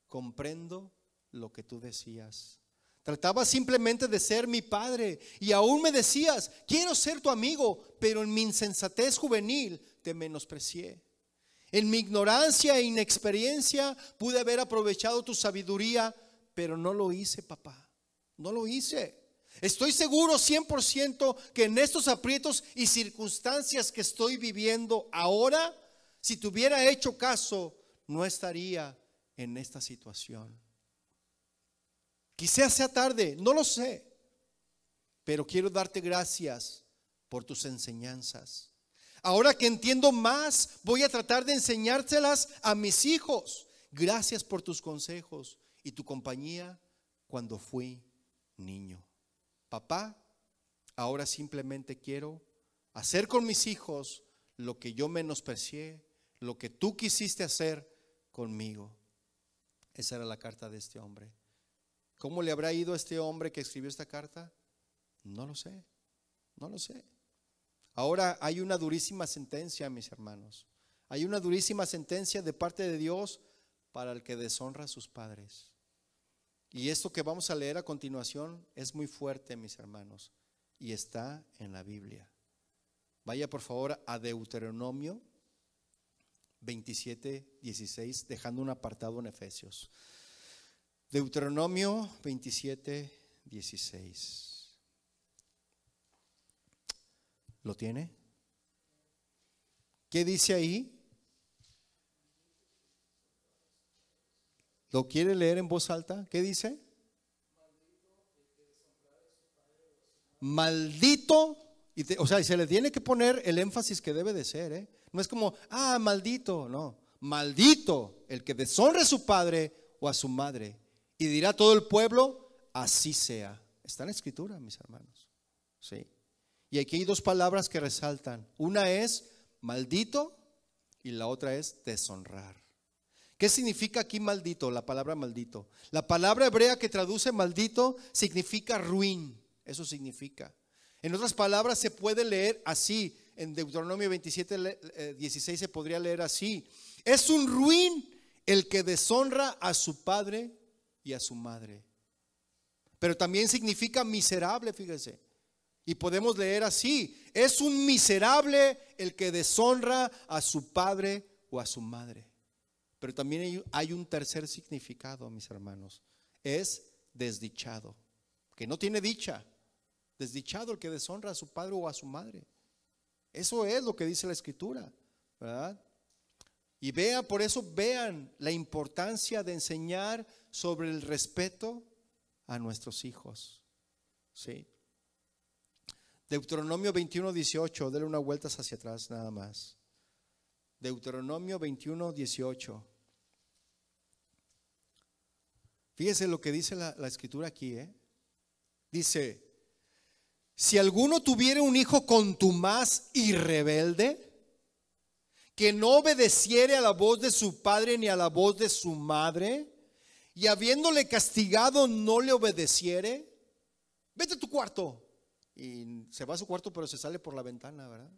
comprendo lo que tú decías. Trataba simplemente de ser mi padre y aún me decías, quiero ser tu amigo, pero en mi insensatez juvenil te menosprecié. En mi ignorancia e inexperiencia pude haber aprovechado tu sabiduría, pero no lo hice, papá, no lo hice. Estoy seguro 100% que en estos aprietos y circunstancias que estoy viviendo ahora, si te hubiera hecho caso, no estaría en esta situación. Quizás sea tarde, no lo sé, pero quiero darte gracias por tus enseñanzas. Ahora que entiendo más, voy a tratar de enseñárselas a mis hijos. Gracias por tus consejos y tu compañía cuando fui niño. Papá, ahora simplemente quiero hacer con mis hijos lo que yo menosprecié, lo que tú quisiste hacer conmigo. Esa era la carta de este hombre. ¿Cómo le habrá ido a este hombre que escribió esta carta? No lo sé, no lo sé. Ahora hay una durísima sentencia, mis hermanos. Hay una durísima sentencia de parte de Dios para el que deshonra a sus padres. Y esto que vamos a leer a continuación es muy fuerte, mis hermanos, y está en la Biblia. Vaya por favor a Deuteronomio 27:16, dejando un apartado en Efesios. Deuteronomio 27:16. ¿Lo tiene? ¿Qué dice ahí? ¿Lo quiere leer en voz alta? ¿Qué dice? Maldito, o sea, se le tiene que poner el énfasis que debe de ser, ¿eh? No es como, maldito, no. Maldito el que deshonre a su padre o a su madre. Y dirá todo el pueblo, así sea. Está en la escritura, mis hermanos. Sí. Y aquí hay dos palabras que resaltan. Una es maldito y la otra es deshonrar. ¿Qué significa aquí maldito? La palabra maldito. La palabra hebrea que traduce maldito significa ruin. Eso significa. En otras palabras se puede leer así. En Deuteronomio 27:16 se podría leer así. Es un ruin el que deshonra a su padre y a su madre. Pero también significa miserable, fíjese. Y podemos leer así: es un miserable el que deshonra a su padre o a su madre. Pero también hay un tercer significado, mis hermanos. Es desdichado, que no tiene dicha. Desdichado el que deshonra a su padre o a su madre. Eso es lo que dice la escritura, ¿verdad? Y por eso vean la importancia de enseñar sobre el respeto a nuestros hijos. Sí. Deuteronomio 21:18, dale una vuelta hacia atrás nada más. Deuteronomio 21:18. Fíjese lo que dice la escritura aquí, Dice: si alguno tuviera un hijo contumaz y rebelde, que no obedeciere a la voz de su padre ni a la voz de su madre, y habiéndole castigado no le obedeciere, vete a tu cuarto. Y se va a su cuarto, pero se sale por la ventana, ¿verdad?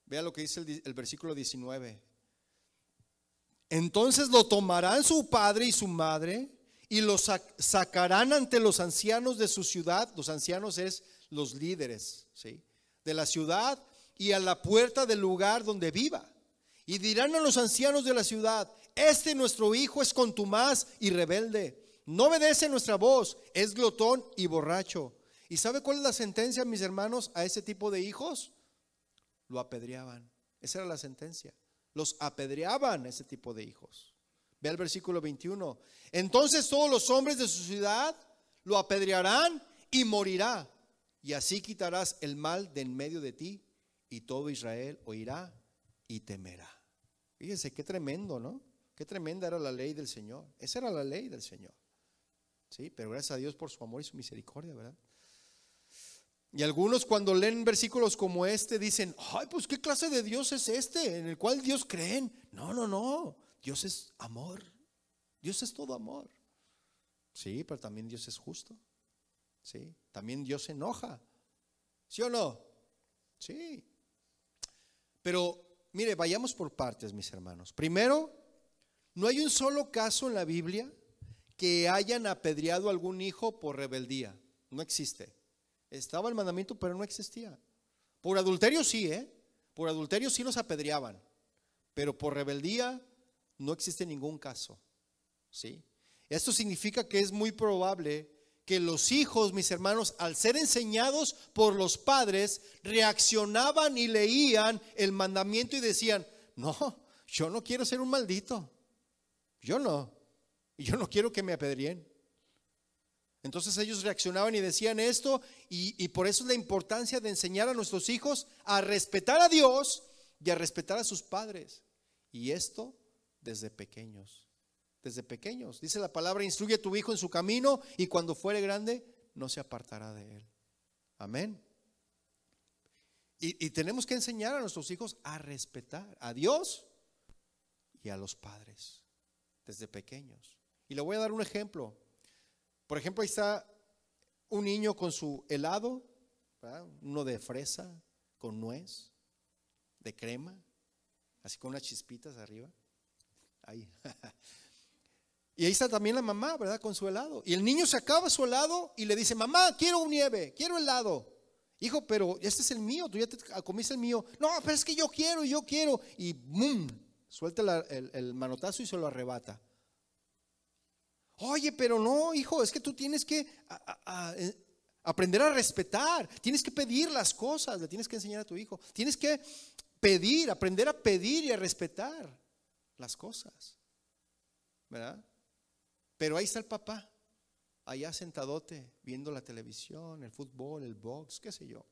Vea lo que dice el versículo 19. Entonces lo tomarán su padre y su madre y lo sacarán ante los ancianos de su ciudad. Los ancianos es los líderes, ¿sí?, de la ciudad, y a la puerta del lugar donde viva. Y dirán a los ancianos de la ciudad: este nuestro hijo es contumaz y rebelde, no obedece nuestra voz, es glotón y borracho. ¿Y sabe cuál es la sentencia, mis hermanos, a ese tipo de hijos? Lo apedreaban. Esa era la sentencia. Los apedreaban ese tipo de hijos. Ve al versículo 21. Entonces todos los hombres de su ciudad lo apedrearán y morirá. Y así quitarás el mal de en medio de ti, y todo Israel oirá y temerá. Fíjense qué tremendo, ¿no? Qué tremenda era la ley del Señor. Esa era la ley del Señor. Sí, pero gracias a Dios por su amor y su misericordia, ¿verdad? Y algunos, cuando leen versículos como este, dicen: ay, pues qué clase de Dios es este en el cual Dios creen. No, Dios es amor. Dios es todo amor. Sí, pero también Dios es justo. Sí, también Dios se enoja. ¿Sí o no? Sí. Pero mire, vayamos por partes, mis hermanos. Primero, no hay un solo caso en la Biblia que hayan apedreado a algún hijo por rebeldía. No existe. Estaba el mandamiento, pero no existía. Por adulterio sí, por adulterio sí los apedreaban, pero por rebeldía no existe ningún caso, ¿sí? Esto significa que es muy probable que los hijos, mis hermanos, al ser enseñados por los padres, reaccionaban y leían el mandamiento y decían: no, yo no quiero ser un maldito. Yo no. Y yo no quiero que me apedreen. Entonces ellos reaccionaban y decían esto, y por eso es la importancia de enseñar a nuestros hijos a respetar a Dios y a respetar a sus padres. Y esto desde pequeños. Desde pequeños. Dice la palabra: instruye a tu hijo en su camino, y cuando fuere grande no se apartará de él. Amén. Y tenemos que enseñar a nuestros hijos a respetar a Dios y a los padres desde pequeños. Y le voy a dar un ejemplo. Por ejemplo, ahí está un niño con su helado, ¿verdad? Uno de fresa con nuez, de crema, así con unas chispitas arriba. Ahí. Y ahí está también la mamá, ¿verdad? Con su helado. Y el niño se acaba su helado y le dice: mamá, quiero nieve, quiero helado. Hijo, pero este es el mío, tú ya te comiste el mío. No, pero es que yo quiero. Y ¡bum! Suelta el manotazo y se lo arrebata. Oye, pero no, hijo, es que tú tienes que aprender a respetar. Tienes que pedir las cosas, le tienes que enseñar a tu hijo. Tienes que pedir, aprender a pedir y a respetar las cosas, ¿verdad? Pero ahí está el papá, allá sentadote, viendo la televisión, el fútbol, el box, qué sé yo.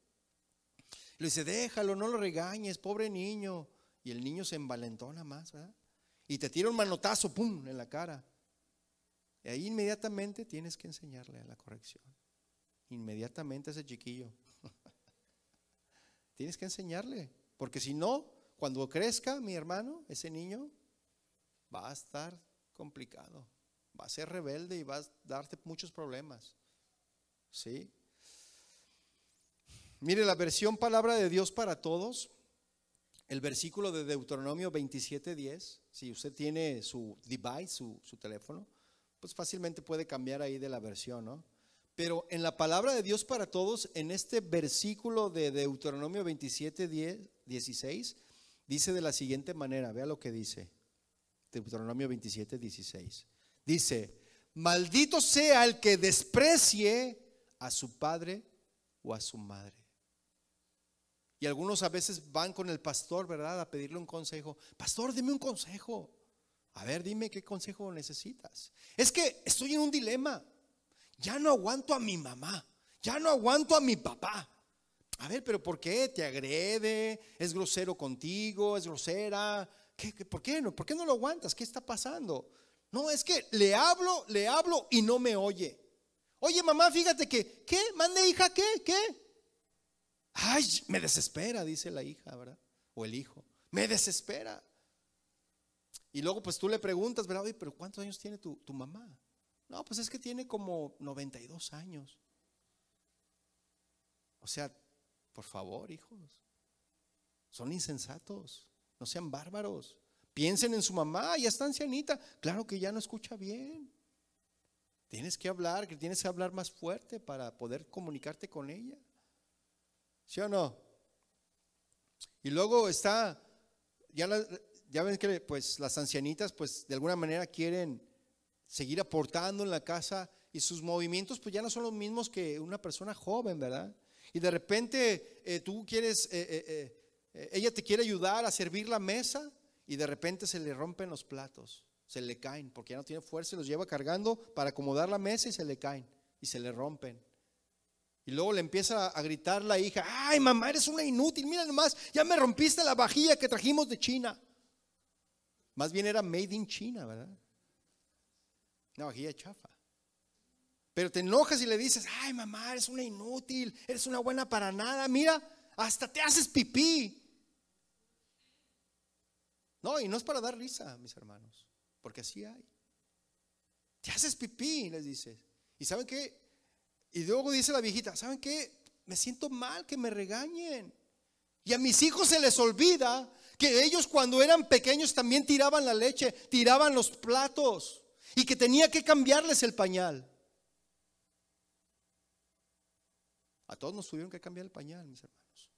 Le dice: déjalo, no lo regañes, pobre niño. Y el niño se envalentona más, ¿verdad? Y te tira un manotazo, pum, en la cara. Y ahí inmediatamente tienes que enseñarle la corrección. Inmediatamente a ese chiquillo. Tienes que enseñarle, porque si no, cuando crezca mi hermano, ese niño va a estar complicado. Va a ser rebelde y va a darte muchos problemas. ¿Sí? Mire la versión Palabra de Dios para Todos, el versículo de Deuteronomio 27:10. Si usted tiene su device, su teléfono, pues fácilmente puede cambiar ahí de la versión, ¿no? Pero en la Palabra de Dios para Todos, en este versículo de Deuteronomio 27:16, dice de la siguiente manera. Vea lo que dice Deuteronomio 27:16. Dice: maldito sea el que desprecie a su padre o a su madre. Y algunos a veces van con el pastor, ¿verdad?, a pedirle un consejo. Pastor, dime un consejo. A ver, dime qué consejo necesitas. Es que estoy en un dilema. Ya no aguanto a mi mamá, ya no aguanto a mi papá. A ver, pero ¿por qué? ¿Te agrede? ¿Es grosero contigo? ¿Es grosera? ¿Por qué no lo aguantas? ¿Qué está pasando? No, es que le hablo y no me oye. Oye, mamá, fíjate que, ¿qué? Mande, hija, ¿qué? Ay, me desespera, dice la hija, ¿verdad? O el hijo, me desespera. Y luego pues tú le preguntas, ¿verdad? Oye, pero ¿cuántos años tiene tu mamá? No, pues es que tiene como 92 años. O sea, por favor, hijos, son insensatos, no sean bárbaros. Piensen en su mamá, ya está ancianita, claro que ya no escucha bien. Tienes que hablar más fuerte para poder comunicarte con ella. ¿Sí o no? Y luego está, ya ven que pues las ancianitas pues de alguna manera quieren seguir aportando en la casa, y sus movimientos pues ya no son los mismos que una persona joven, ¿verdad? Y de repente tú quieres, ella te quiere ayudar a servir la mesa, y de repente se le rompen los platos, se le caen porque ya no tiene fuerza, y los lleva cargando para acomodar la mesa y se le caen y se le rompen. Y luego le empieza a gritar la hija: ay, mamá, eres una inútil, mira nomás, ya me rompiste la vajilla que trajimos de China. Más bien era made in China, ¿verdad? Una vajilla chafa. Pero te enojas y le dices: ay, mamá, eres una inútil, eres una buena para nada, mira, hasta te haces pipí. No, y no es para dar risa, mis hermanos, porque así hay. Te haces pipí, les dices. ¿Y saben qué? Y luego dice la viejita: ¿saben qué? Me siento mal que me regañen. Y a mis hijos se les olvida que ellos cuando eran pequeños también tiraban la leche, tiraban los platos, y que tenía que cambiarles el pañal. A todos nos tuvieron que cambiar el pañal, mis hermanos.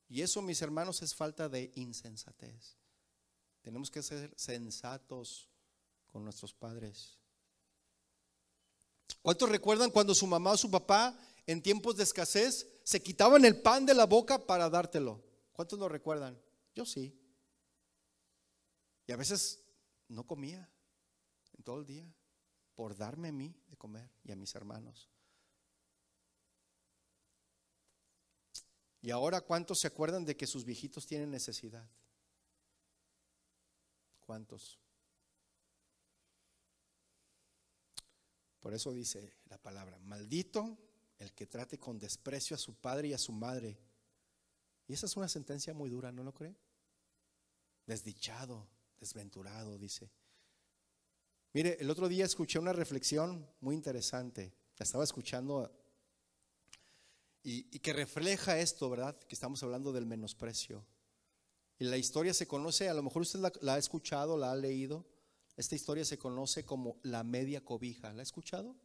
Y eso, mis hermanos, es falta de insensatez. Tenemos que ser sensatos con nuestros padres. ¿Cuántos recuerdan cuando su mamá o su papá en tiempos de escasez se quitaban el pan de la boca para dártelo? ¿Cuántos lo recuerdan? Yo sí. Y a veces no comía en todo el día por darme a mí de comer y a mis hermanos. Y ahora, ¿cuántos se acuerdan de que sus viejitos tienen necesidad? ¿Cuántos? Por eso dice la palabra: maldito el que trate con desprecio a su padre y a su madre. Y esa es una sentencia muy dura, ¿no lo cree? Desdichado, desventurado, dice. Mire, el otro día escuché una reflexión muy interesante. La estaba escuchando y que refleja esto, ¿verdad? Que estamos hablando del menosprecio. Y la historia se conoce, a lo mejor usted la ha escuchado, la ha leído. Esta historia se conoce como la media cobija. ¿La ha escuchado?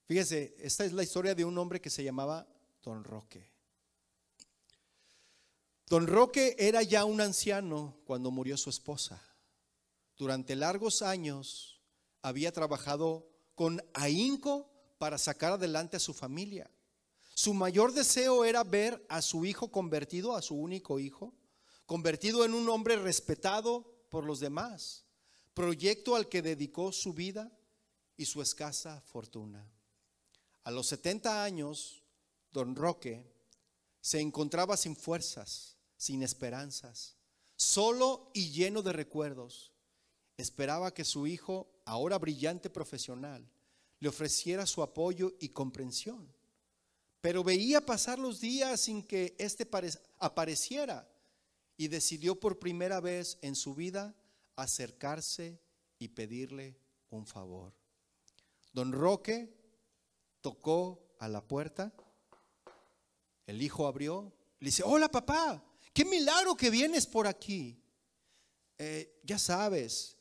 Fíjese, esta es la historia de un hombre que se llamaba Don Roque. Don Roque era ya un anciano cuando murió su esposa. Durante largos años había trabajado con ahínco para sacar adelante a su familia. Su mayor deseo era ver a su hijo convertido, a su único hijo, convertido en un hombre respetado por los demás, proyecto al que dedicó su vida y su escasa fortuna. A los 70 años, Don Roque se encontraba sin fuerzas, sin esperanzas, solo y lleno de recuerdos. Esperaba que su hijo, ahora brillante profesional, le ofreciera su apoyo y comprensión. Pero veía pasar los días sin que éste apareciera y decidió por primera vez en su vida acercarse y pedirle un favor. Don Roque tocó a la puerta. El hijo abrió. Le dice: hola papá, qué milagro que vienes por aquí. Ya sabes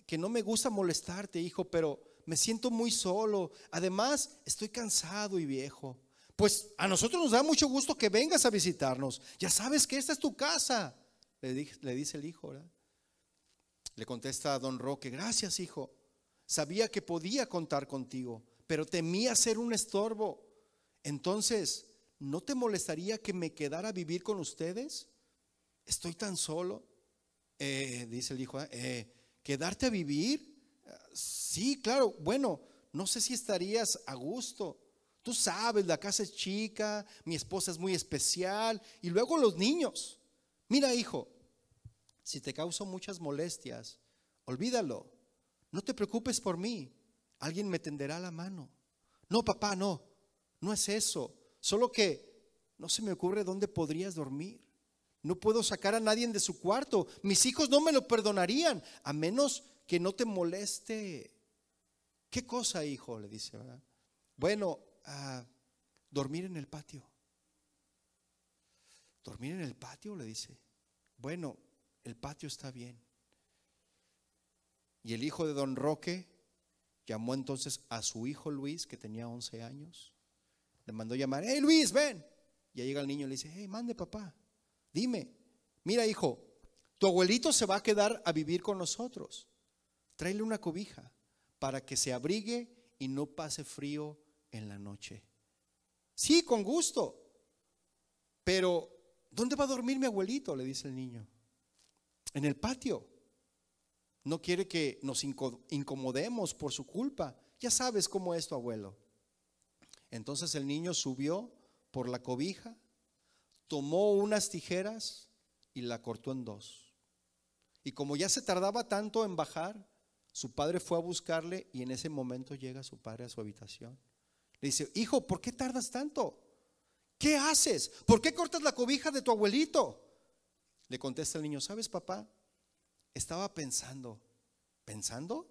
que no me gusta molestarte, hijo, pero me siento muy solo. Además, estoy cansado y viejo. Pues a nosotros nos da mucho gusto que vengas a visitarnos. Ya sabes que esta es tu casa, le dice el hijo, ¿verdad? Le contesta a Don Roque: gracias, hijo. Sabía que podía contar contigo, pero temía ser un estorbo. Entonces, ¿no te molestaría que me quedara a vivir con ustedes? Estoy tan solo. Dice el hijo: ¿quedarte a vivir? Sí, claro. Bueno, no sé si estarías a gusto. Tú sabes, la casa es chica, mi esposa es muy especial y luego los niños. Mira, hijo, si te causo muchas molestias, olvídalo. No te preocupes por mí. Alguien me tenderá la mano. No, papá, no es eso. Solo que no se me ocurre dónde podrías dormir. No puedo sacar a nadie de su cuarto. Mis hijos no me lo perdonarían, a menos que no te moleste. ¿Qué cosa, hijo? Le dice, ¿verdad? Bueno, dormir en el patio. ¿Dormir en el patio? Le dice. Bueno, el patio está bien. Y el hijo de Don Roque llamó entonces a su hijo Luis, que tenía 11 años. Le mandó llamar: hey Luis, ven. Ya llega el niño y le dice: hey, mande papá, dime. Mira, hijo, tu abuelito se va a quedar a vivir con nosotros. Tráele una cobija para que se abrigue y no pase frío en la noche. Sí, con gusto. Pero ¿dónde va a dormir mi abuelito?, le dice el niño. En el patio. No quiere que nos incomodemos por su culpa. Ya sabes cómo es tu abuelo. Entonces el niño subió por la cobija, tomó unas tijeras y la cortó en dos. Y como ya se tardaba tanto en bajar, su padre fue a buscarle y en ese momento llega su padre a su habitación. Le dice: hijo, ¿por qué tardas tanto? ¿Qué haces? ¿Por qué cortas la cobija de tu abuelito? Le contesta el niño: ¿sabes, papá? Estaba pensando. ¿Pensando?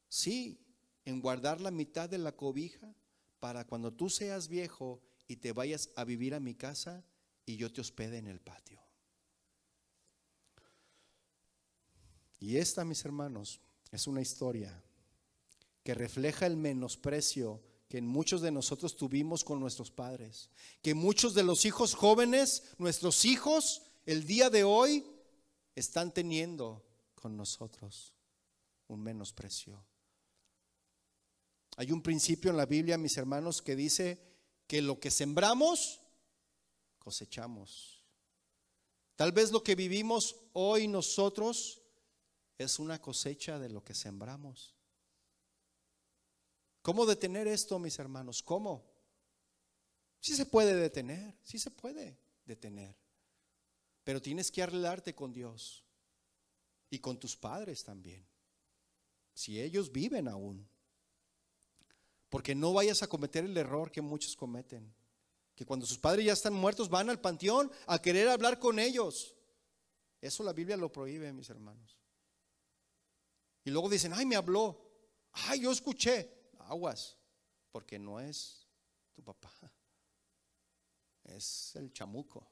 Sí, en guardar la mitad de la cobija para cuando tú seas viejo y te vayas a vivir a mi casa y yo te hospede en el patio. Y esta, mis hermanos, es una historia que refleja el menosprecio que muchos de nosotros tuvimos con nuestros padres, que muchos de los hijos jóvenes, nuestros hijos, el día de hoy están teniendo con nosotros un menosprecio. Hay un principio en la Biblia, mis hermanos, que dice que lo que sembramos, cosechamos. Tal vez lo que vivimos hoy nosotros es una cosecha de lo que sembramos. ¿Cómo detener esto, mis hermanos? ¿Cómo? Sí se puede detener, sí se puede detener. Pero tienes que arreglarte con Dios y con tus padres también, si ellos viven aún. Porque no vayas a cometer el error que muchos cometen, que cuando sus padres ya están muertos van al panteón a querer hablar con ellos. Eso la Biblia lo prohíbe, mis hermanos. Y luego dicen, ay, me habló, ay, yo escuché. Aguas, porque no es tu papá, es el chamuco,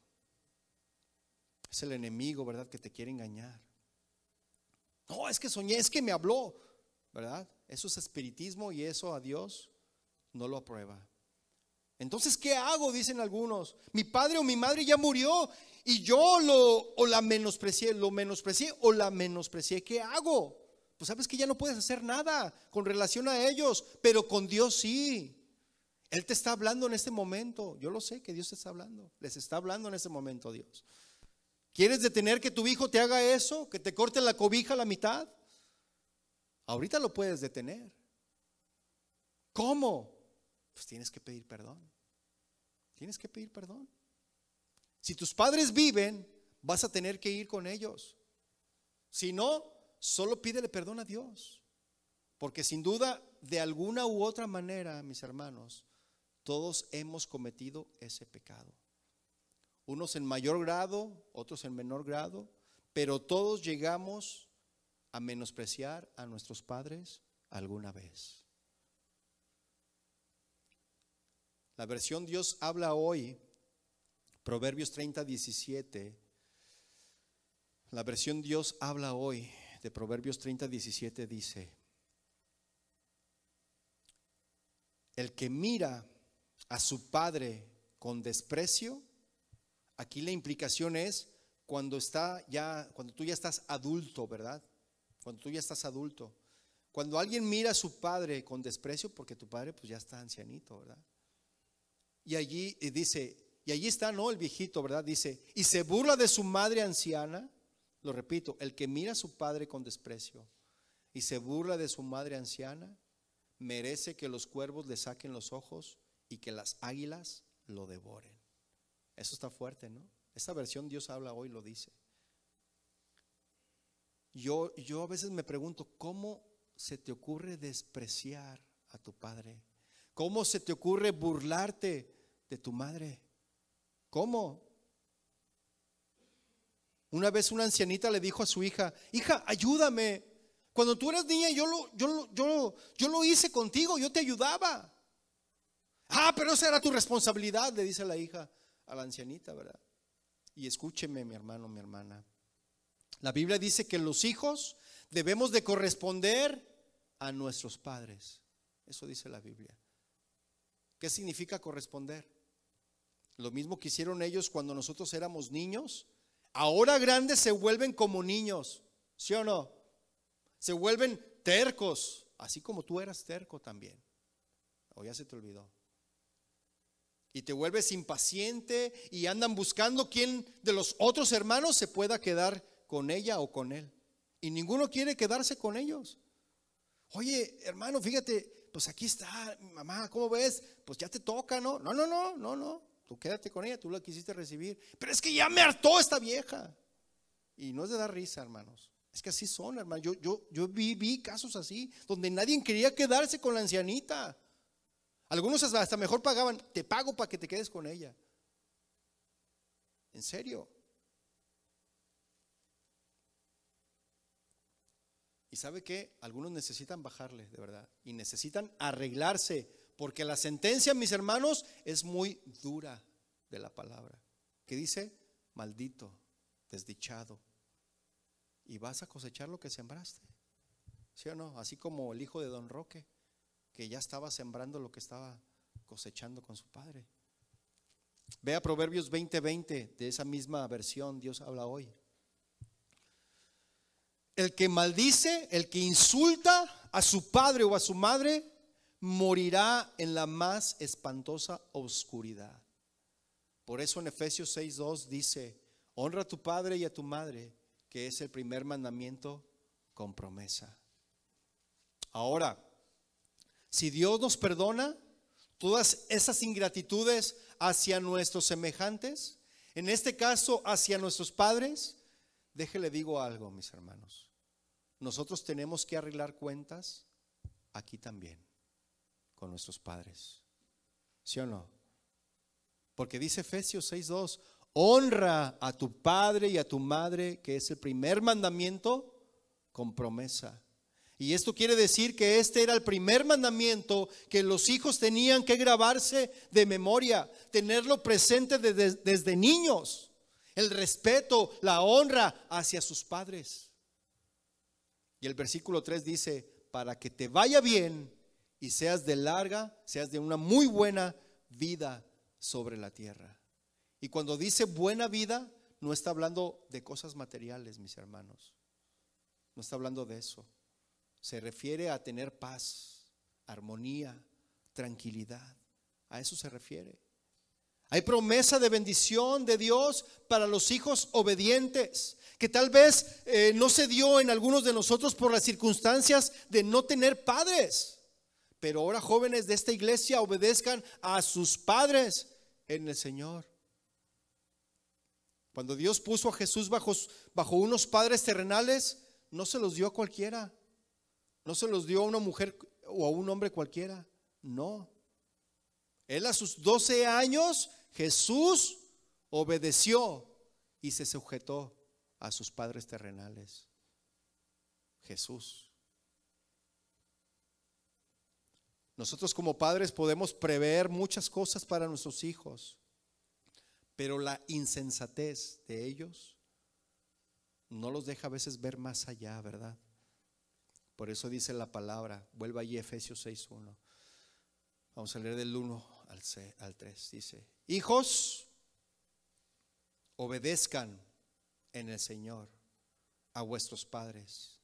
es el enemigo, ¿verdad?, que te quiere engañar. No, es que soñé, es que me habló, ¿verdad? Eso es espiritismo y eso a Dios no lo aprueba. Entonces, ¿qué hago? Dicen algunos. Mi padre o mi madre ya murió y yo la menosprecié o la menosprecié. ¿Qué hago? Pues sabes que ya no puedes hacer nada con relación a ellos, pero con Dios sí. Él te está hablando en este momento. Yo lo sé que Dios te está hablando. Les está hablando en este momento Dios. ¿Quieres detener que tu hijo te haga eso? ¿Que te corte la cobija a la mitad? Ahorita lo puedes detener. ¿Cómo? Pues tienes que pedir perdón. Tienes que pedir perdón. Si tus padres viven, vas a tener que ir con ellos. Si no, solo pídele perdón a Dios. Porque sin duda, de alguna u otra manera, mis hermanos, todos hemos cometido ese pecado. Unos en mayor grado, otros en menor grado, pero todos llegamos a menospreciar a nuestros padres alguna vez. La versión Dios habla hoy, Proverbios 30:17. La versión Dios habla hoy de Proverbios 30:17 dice: el que mira a su padre con desprecio, aquí la implicación es cuando tú ya estás adulto, ¿verdad? Cuando tú ya estás adulto. Cuando alguien mira a su padre con desprecio, porque tu padre pues ya está ancianito, ¿verdad? Y allí dice, y allí está, ¿no?, el viejito, ¿verdad? Dice, y se burla de su madre anciana. Lo repito, el que mira a su padre con desprecio y se burla de su madre anciana, merece que los cuervos le saquen los ojos y que las águilas lo devoren. Eso está fuerte, ¿no? Esta versión Dios habla hoy lo dice. Yo a veces me pregunto, ¿cómo se te ocurre despreciar a tu padre? ¿Cómo se te ocurre burlarte de tu madre? ¿Cómo? Una vez una ancianita le dijo a su hija, hija, ayúdame. Cuando tú eras niña yo lo hice contigo, yo te ayudaba. Ah, pero esa era tu responsabilidad, le dice la hija a la ancianita, ¿verdad? Y escúcheme, mi hermano, mi hermana. La Biblia dice que los hijos debemos de corresponder a nuestros padres. Eso dice la Biblia. ¿Qué significa corresponder? Lo mismo que hicieron ellos cuando nosotros éramos niños. Ahora grandes se vuelven como niños, ¿sí o no? Se vuelven tercos, así como tú eras terco también. O ya se te olvidó. Y te vuelves impaciente y andan buscando quién de los otros hermanos se pueda quedar con ella o con él. Y ninguno quiere quedarse con ellos. Oye, hermano, fíjate, pues aquí está mi mamá, ¿cómo ves? Pues ya te toca, ¿no? No. Tú quédate con ella, tú la quisiste recibir. Pero es que ya me hartó esta vieja. Y no es de dar risa, hermanos. Es que así son, hermanos. Yo vi casos así, donde nadie quería quedarse con la ancianita. Algunos hasta mejor pagaban, te pago para que te quedes con ella. En serio. ¿Y sabe qué? Algunos necesitan bajarle, de verdad. Y necesitan arreglarse. Porque la sentencia, mis hermanos, es muy dura de la palabra. ¿Qué dice? Maldito, desdichado. Y vas a cosechar lo que sembraste. ¿Sí o no? Así como el hijo de Don Roque, que ya estaba sembrando lo que estaba cosechando con su padre. Vea Proverbios 20:20, de esa misma versión Dios habla hoy. El que maldice, el que insulta a su padre o a su madre, morirá en la más espantosa oscuridad. Por eso en Efesios 6:2 dice: honra a tu padre y a tu madre, que es el primer mandamiento con promesa. Ahora, si Dios nos perdona todas esas ingratitudes hacia nuestros semejantes, en este caso hacia nuestros padres, déjele digo algo, mis hermanos. Nosotros tenemos que arreglar cuentas aquí también con nuestros padres. ¿Sí o no? Porque dice Efesios 6:2, honra a tu padre y a tu madre, que es el primer mandamiento con promesa. Y esto quiere decir que este era el primer mandamiento que los hijos tenían que grabarse de memoria, tenerlo presente desde niños. El respeto, la honra hacia sus padres. Y el versículo 3 dice, para que te vaya bien y seas de una muy buena vida sobre la tierra. Y cuando dice buena vida, no está hablando de cosas materiales, mis hermanos. No está hablando de eso. Se refiere a tener paz, armonía, tranquilidad. A eso se refiere. Hay promesa de bendición de Dios para los hijos obedientes, que tal vez no se dio en algunos de nosotros por las circunstancias de no tener padres. Pero ahora, jóvenes de esta iglesia, obedezcan a sus padres en el Señor. Cuando Dios puso a Jesús bajo unos padres terrenales, no se los dio a cualquiera. No se los dio a una mujer o a un hombre cualquiera. No. Él a sus 12 años, Jesús obedeció y se sujetó a sus padres terrenales. Jesús. Nosotros como padres podemos prever muchas cosas para nuestros hijos, pero la insensatez de ellos no los deja a veces ver más allá, ¿verdad? Por eso dice la palabra, vuelva allí Efesios 6:1. Vamos a leer del 1 al 3. Dice, hijos, obedezcan en el Señor a vuestros padres,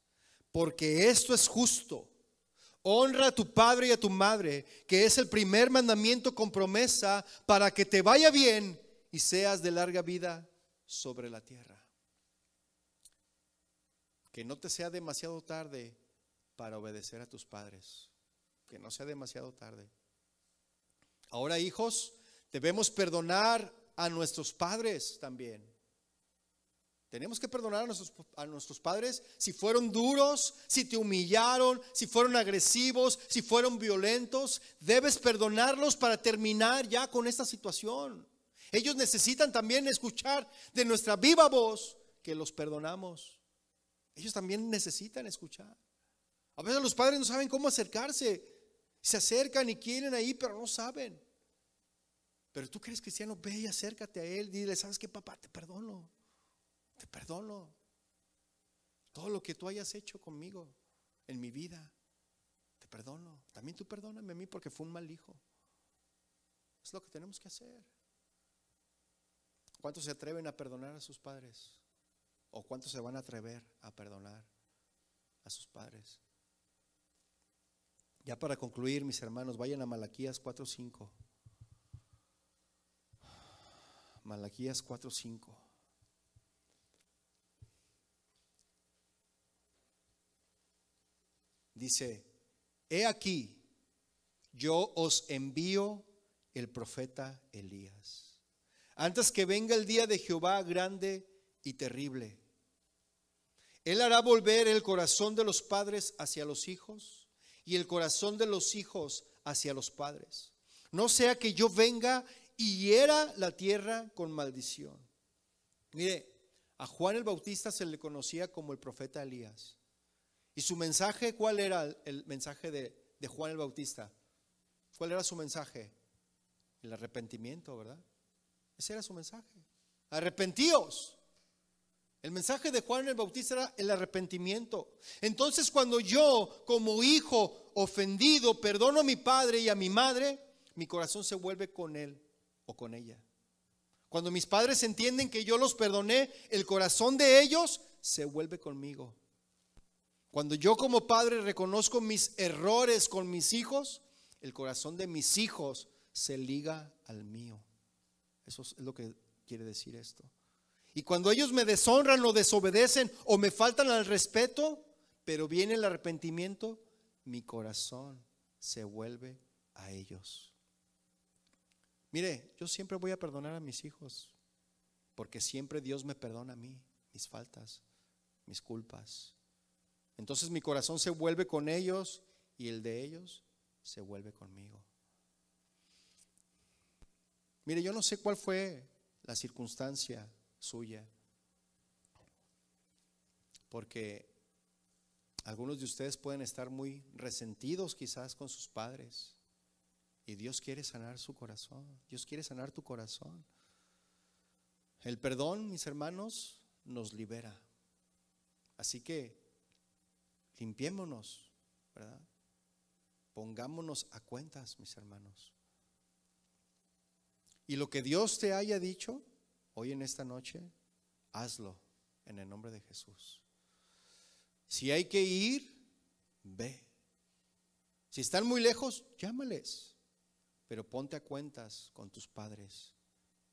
porque esto es justo. Honra a tu padre y a tu madre, que es el primer mandamiento con promesa, para que te vaya bien y seas de larga vida sobre la tierra. Que no te sea demasiado tarde para obedecer a tus padres. Que no sea demasiado tarde. Ahora, hijos, debemos perdonar a nuestros padres también. Tenemos que perdonar a nuestros padres si fueron duros, si te humillaron, si fueron agresivos, si fueron violentos. Debes perdonarlos para terminar ya con esta situación. Ellos necesitan también escuchar de nuestra viva voz que los perdonamos. Ellos también necesitan escuchar. A veces los padres no saben cómo acercarse. Se acercan y quieren ahí, pero no saben. Pero tú que eres cristiano, ve y acércate a él. Dile, ¿sabes qué, papá? Te perdono. Te perdono. Todo lo que tú hayas hecho conmigo en mi vida, te perdono. También tú perdóname a mí porque fue un mal hijo. Es lo que tenemos que hacer. ¿Cuántos se atreven a perdonar a sus padres? ¿O cuántos se van a atrever a perdonar a sus padres? Ya para concluir, mis hermanos, vayan a Malaquías 4:5. Malaquías 4:5. Dice, he aquí, yo os envío el profeta Elías, antes que venga el día de Jehová grande y terrible. Él hará volver el corazón de los padres hacia los hijos y el corazón de los hijos hacia los padres. No sea que yo venga y hiera la tierra con maldición. Mire, a Juan el Bautista se le conocía como el profeta Elías. ¿Y su mensaje? ¿Cuál era el mensaje de Juan el Bautista? ¿Cuál era su mensaje? El arrepentimiento, ¿verdad? Ese era su mensaje. Arrepentíos. El mensaje de Juan el Bautista era el arrepentimiento. Entonces, cuando yo, como hijo ofendido, perdono a mi padre y a mi madre, mi corazón se vuelve con él o con ella. Cuando mis padres entienden que yo los perdoné, el corazón de ellos se vuelve conmigo. Cuando yo como padre reconozco mis errores con mis hijos, el corazón de mis hijos se liga al mío. Eso es lo que quiere decir esto. Y cuando ellos me deshonran o desobedecen o me faltan al respeto, pero viene el arrepentimiento, mi corazón se vuelve a ellos. Mire, yo siempre voy a perdonar a mis hijos, porque siempre Dios me perdona a mí, mis faltas, mis culpas. Entonces mi corazón se vuelve con ellos y el de ellos se vuelve conmigo. Mire, yo no sé cuál fue la circunstancia suya, porque algunos de ustedes pueden estar muy resentidos quizás con sus padres, y Dios quiere sanar su corazón. Dios quiere sanar tu corazón. El perdón, mis hermanos, nos libera. Así que limpiémonos, ¿verdad? Pongámonos a cuentas, mis hermanos. Y lo que Dios te haya dicho hoy en esta noche, hazlo en el nombre de Jesús. Si hay que ir, ve. Si están muy lejos, llámales. Pero ponte a cuentas con tus padres.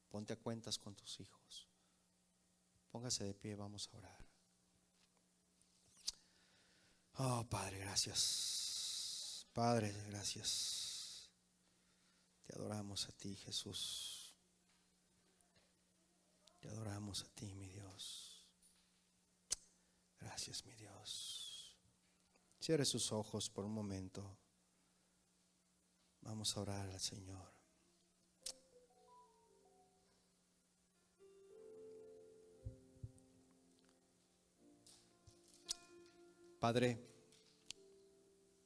Ponte a cuentas con tus hijos. Póngase de pie, vamos a orar. Oh, Padre, gracias. Padre, gracias. Te adoramos a ti, Jesús. Te adoramos a ti, mi Dios. Gracias, mi Dios. Cierre sus ojos por un momento. Vamos a orar al Señor. Padre,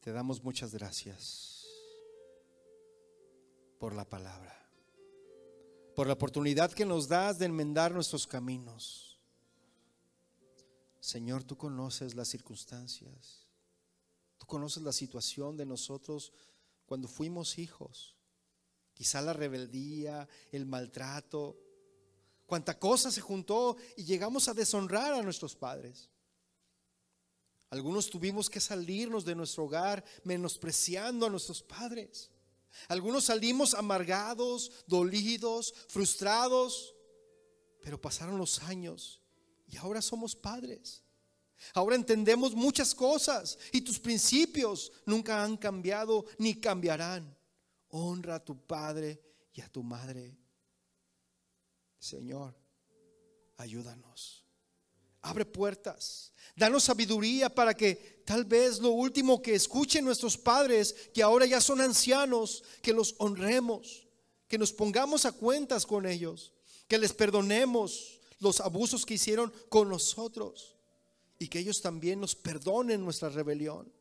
te damos muchas gracias por la palabra, por la oportunidad que nos das de enmendar nuestros caminos. Señor, tú conoces las circunstancias, tú conoces la situación de nosotros cuando fuimos hijos. Quizá la rebeldía, el maltrato, cuánta cosa se juntó y llegamos a deshonrar a nuestros padres. Algunos tuvimos que salirnos de nuestro hogar menospreciando a nuestros padres. Algunos salimos amargados, dolidos, frustrados, pero pasaron los años y ahora somos padres. Ahora entendemos muchas cosas y tus principios nunca han cambiado ni cambiarán. Honra a tu padre y a tu madre. Señor, ayúdanos. Abre puertas, danos sabiduría para que tal vez lo último que escuchen nuestros padres, que ahora ya son ancianos, que los honremos, que nos pongamos a cuentas con ellos, que les perdonemos los abusos que hicieron con nosotros y que ellos también nos perdonen nuestra rebelión.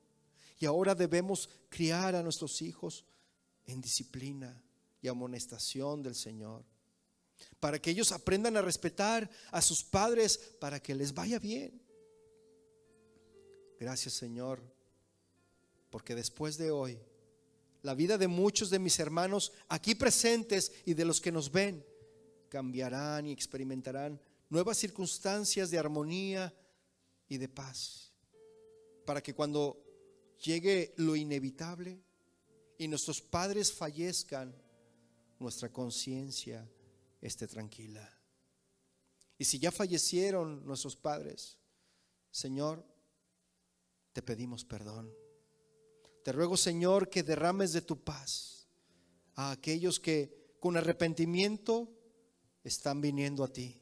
Y ahora debemos criar a nuestros hijos en disciplina y amonestación del Señor, para que ellos aprendan a respetar a sus padres, para que les vaya bien. Gracias, Señor, porque después de hoy la vida de muchos de mis hermanos aquí presentes y de los que nos ven cambiarán y experimentarán nuevas circunstancias de armonía y de paz, para que cuando llegue lo inevitable y nuestros padres fallezcan, nuestra conciencia esté tranquila. Y si ya fallecieron nuestros padres, Señor, te pedimos perdón. Te ruego, Señor, que derrames de tu paz a aquellos que con arrepentimiento están viniendo a ti,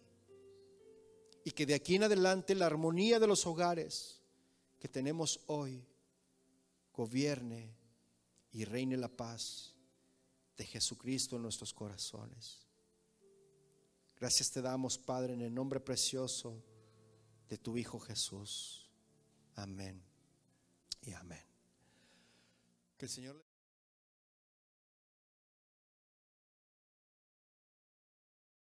y que de aquí en adelante la armonía de los hogares que tenemos hoy gobierne y reine la paz de Jesucristo en nuestros corazones. Gracias te damos, Padre, en el nombre precioso de tu Hijo Jesús. Amén y amén. Que el Señor